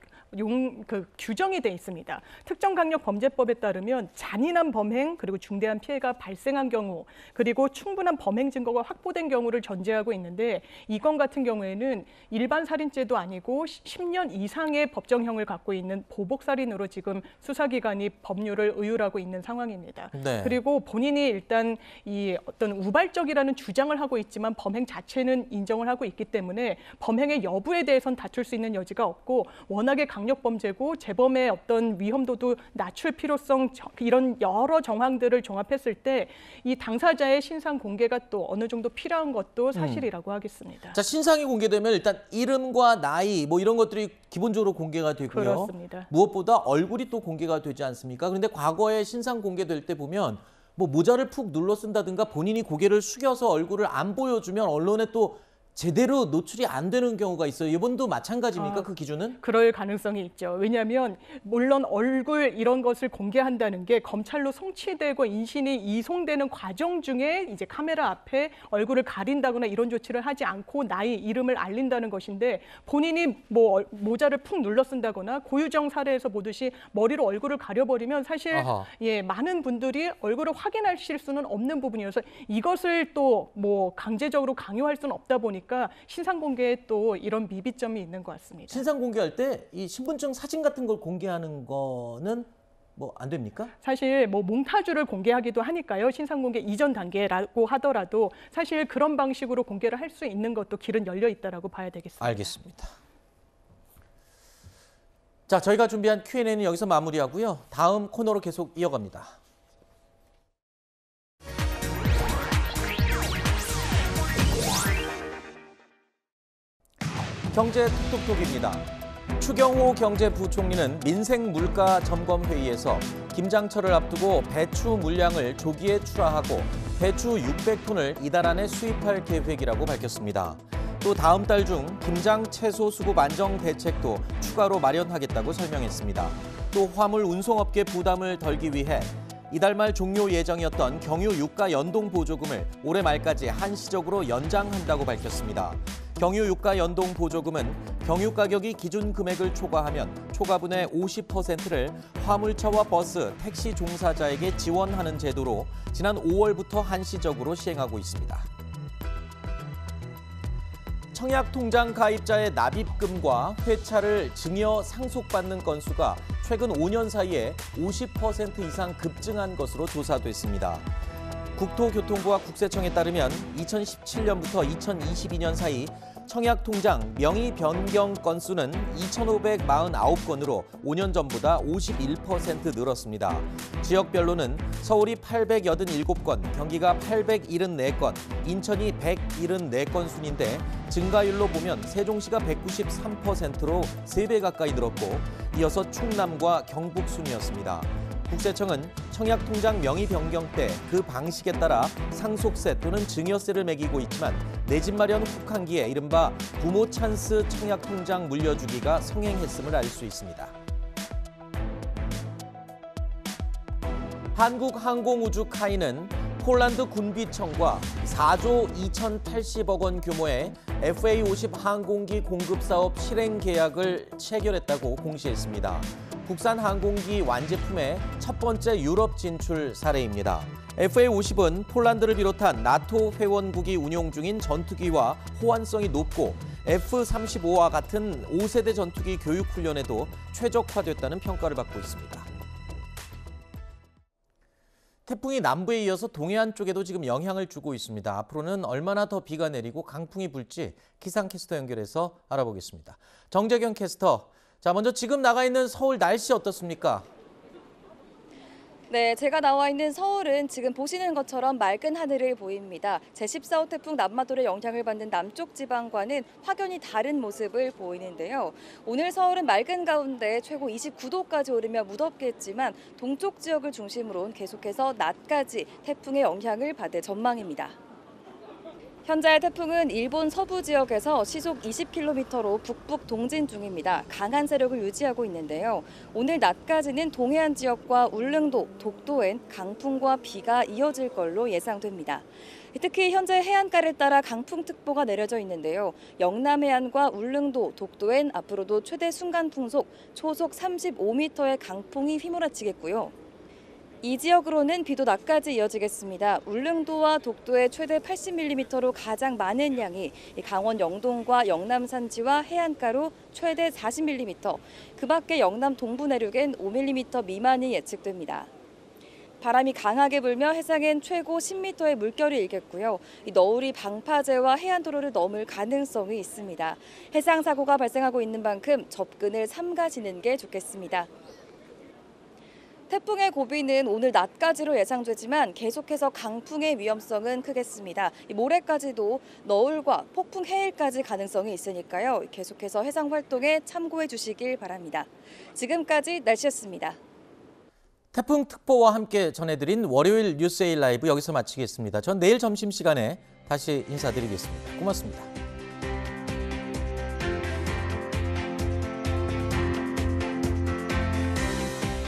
규정이 돼 있습니다. 특정강력범죄법에 따르면 잔인한 범행 그리고 중대한 피해가 발생한 경우 그리고 충분한 범행 증거가 확보된 경우를 전제하고 있는데 이 건 같은 경우에는 일반 살인죄도 아니고 10년 이상의 법정형을 갖고 있는 보복살인으로 지금 수사기관이 법률을 의율하고 있는 상황입니다. 네. 그리고 본인이 일단 이 어떤 우발적이라는 주장을 하고 있지만 범행 자체는 인정을 하고 있기 때문에 범행의 여부에 대해서는 다툴 수 있는 여지가 없고 워낙에 강력범죄고 재범의 어떤 위험도도 낮출 필요성 이런 여러 정황들을 종합했을 때 이 당사자의 신상 공개가 또 어느 정도 필요한 것도 사실이라고 하겠습니다. 자, 신상이 공개되면 일단 이름과 나이 뭐 이런 것들이 기본적으로 공개가 되고요. 그렇습니다. 무엇보다 얼굴이 또 공개가 되지 않습니까? 그런데 과거에 신상 공개될 때 보면 뭐 모자를 푹 눌러 쓴다든가 본인이 고개를 숙여서 얼굴을 안 보여주면 언론에 또 제대로 노출이 안 되는 경우가 있어요. 이번도 마찬가지입니까? 그 기준은? 그럴 가능성이 있죠. 왜냐하면 물론 얼굴 이런 것을 공개한다는 게 검찰로 송치되고 인신이 이송되는 과정 중에 이제 카메라 앞에 얼굴을 가린다거나 이런 조치를 하지 않고 나이, 이름을 알린다는 것인데 본인이 뭐 모자를 푹 눌러 쓴다거나 고유정 사례에서 보듯이 머리로 얼굴을 가려버리면 사실 많은 분들이 얼굴을 확인하실 수는 없는 부분이어서 이것을 또 뭐 강제적으로 강요할 수는 없다 보니까 신상 공개에 또 이런 미비점이 있는 것 같습니다. 신상 공개할 때 이 신분증 사진 같은 걸 공개하는 거는 뭐 안 됩니까? 사실 뭐 몽타주를 공개하기도 하니까요. 신상 공개 이전 단계라고 하더라도 사실 그런 방식으로 공개를 할 수 있는 것도 길은 열려 있다라고 봐야 되겠습니다. 알겠습니다. 자, 저희가 준비한 Q&A는 여기서 마무리하고요. 다음 코너로 계속 이어갑니다. 경제 톡톡톡입니다. 추경호 경제부총리는 민생물가점검회의에서 김장철을 앞두고 배추 물량을 조기에 출하하고 배추 600톤을 이달 안에 수입할 계획이라고 밝혔습니다. 또 다음 달 중 김장 채소 수급 안정 대책도 추가로 마련하겠다고 설명했습니다. 또 화물 운송업계 부담을 덜기 위해 이달 말 종료 예정이었던 경유 유가 연동 보조금을 올해 말까지 한시적으로 연장한다고 밝혔습니다. 경유 유가 연동 보조금은 경유 가격이 기준 금액을 초과하면 초과분의 50%를 화물차와 버스, 택시 종사자에게 지원하는 제도로 지난 5월부터 한시적으로 시행하고 있습니다. 청약통장 가입자의 납입금과 회차를 증여 상속받는 건수가 최근 5년 사이에 50% 이상 급증한 것으로 조사됐습니다. 국토교통부와 국세청에 따르면 2017년부터 2022년 사이 청약통장 명의 변경 건수는 2,549건으로 5년 전보다 51% 늘었습니다. 지역별로는 서울이 887건, 경기가 874건, 인천이 174건 순인데 증가율로 보면 세종시가 193%로 3배 가까이 늘었고 이어서 충남과 경북 순이었습니다. 국세청은 청약통장 명의 변경 때 그 방식에 따라 상속세 또는 증여세를 매기고 있지만 내 집 마련 혹한기에 이른바 부모 찬스 청약통장 물려주기가 성행했음을 알 수 있습니다. 한국항공우주카이는 폴란드 군비청과 4조 2,080억 원 규모의 FA-50 항공기 공급 사업 실행 계약을 체결했다고 공시했습니다. 국산 항공기 완제품의 첫 번째 유럽 진출 사례입니다. FA-50은 폴란드를 비롯한 나토 회원국이 운용 중인 전투기와 호환성이 높고 F-35와 같은 5세대 전투기 교육 훈련에도 최적화됐다는 평가를 받고 있습니다. 태풍이 남부에 이어서 동해안 쪽에도 지금 영향을 주고 있습니다. 앞으로는 얼마나 더 비가 내리고 강풍이 불지 기상캐스터 연결해서 알아보겠습니다. 정재경 캐스터, 자 먼저 지금 나가 있는 서울 날씨 어떻습니까? 네, 제가 나와 있는 서울은 지금 보시는 것처럼 맑은 하늘을 보입니다. 제14호 태풍 남마돌의 영향을 받는 남쪽 지방과는 확연히 다른 모습을 보이는데요. 오늘 서울은 맑은 가운데 최고 29도까지 오르며 무덥겠지만 동쪽 지역을 중심으로 계속해서 낮까지 태풍의 영향을 받을 전망입니다. 현재 태풍은 일본 서부 지역에서 시속 20km로 북북 동진 중입니다. 강한 세력을 유지하고 있는데요. 오늘 낮까지는 동해안 지역과 울릉도, 독도엔 강풍과 비가 이어질 걸로 예상됩니다. 특히 현재 해안가를 따라 강풍특보가 내려져 있는데요. 영남 해안과 울릉도, 독도엔 앞으로도 최대 순간 풍속 초속 35m의 강풍이 휘몰아치겠고요. 이 지역으로는 비도 낮까지 이어지겠습니다. 울릉도와 독도의 최대 80mm로 가장 많은 양이 강원 영동과 영남 산지와 해안가로 최대 40mm, 그 밖에 영남 동부 내륙엔 5mm 미만이 예측됩니다. 바람이 강하게 불며 해상엔 최고 10m의 물결이 일겠고요. 너울이 방파제와 해안도로를 넘을 가능성이 있습니다. 해상 사고가 발생하고 있는 만큼 접근을 삼가시는 게 좋겠습니다. 태풍의 고비는 오늘 낮까지로 예상되지만 계속해서 강풍의 위험성은 크겠습니다. 모레까지도 너울과 폭풍 해일까지 가능성이 있으니까요. 계속해서 해상 활동에 참고해 주시길 바랍니다. 지금까지 날씨였습니다. 태풍 특보와 함께 전해드린 월요일 뉴스에일 라이브 여기서 마치겠습니다. 전 내일 점심시간에 다시 인사드리겠습니다. 고맙습니다.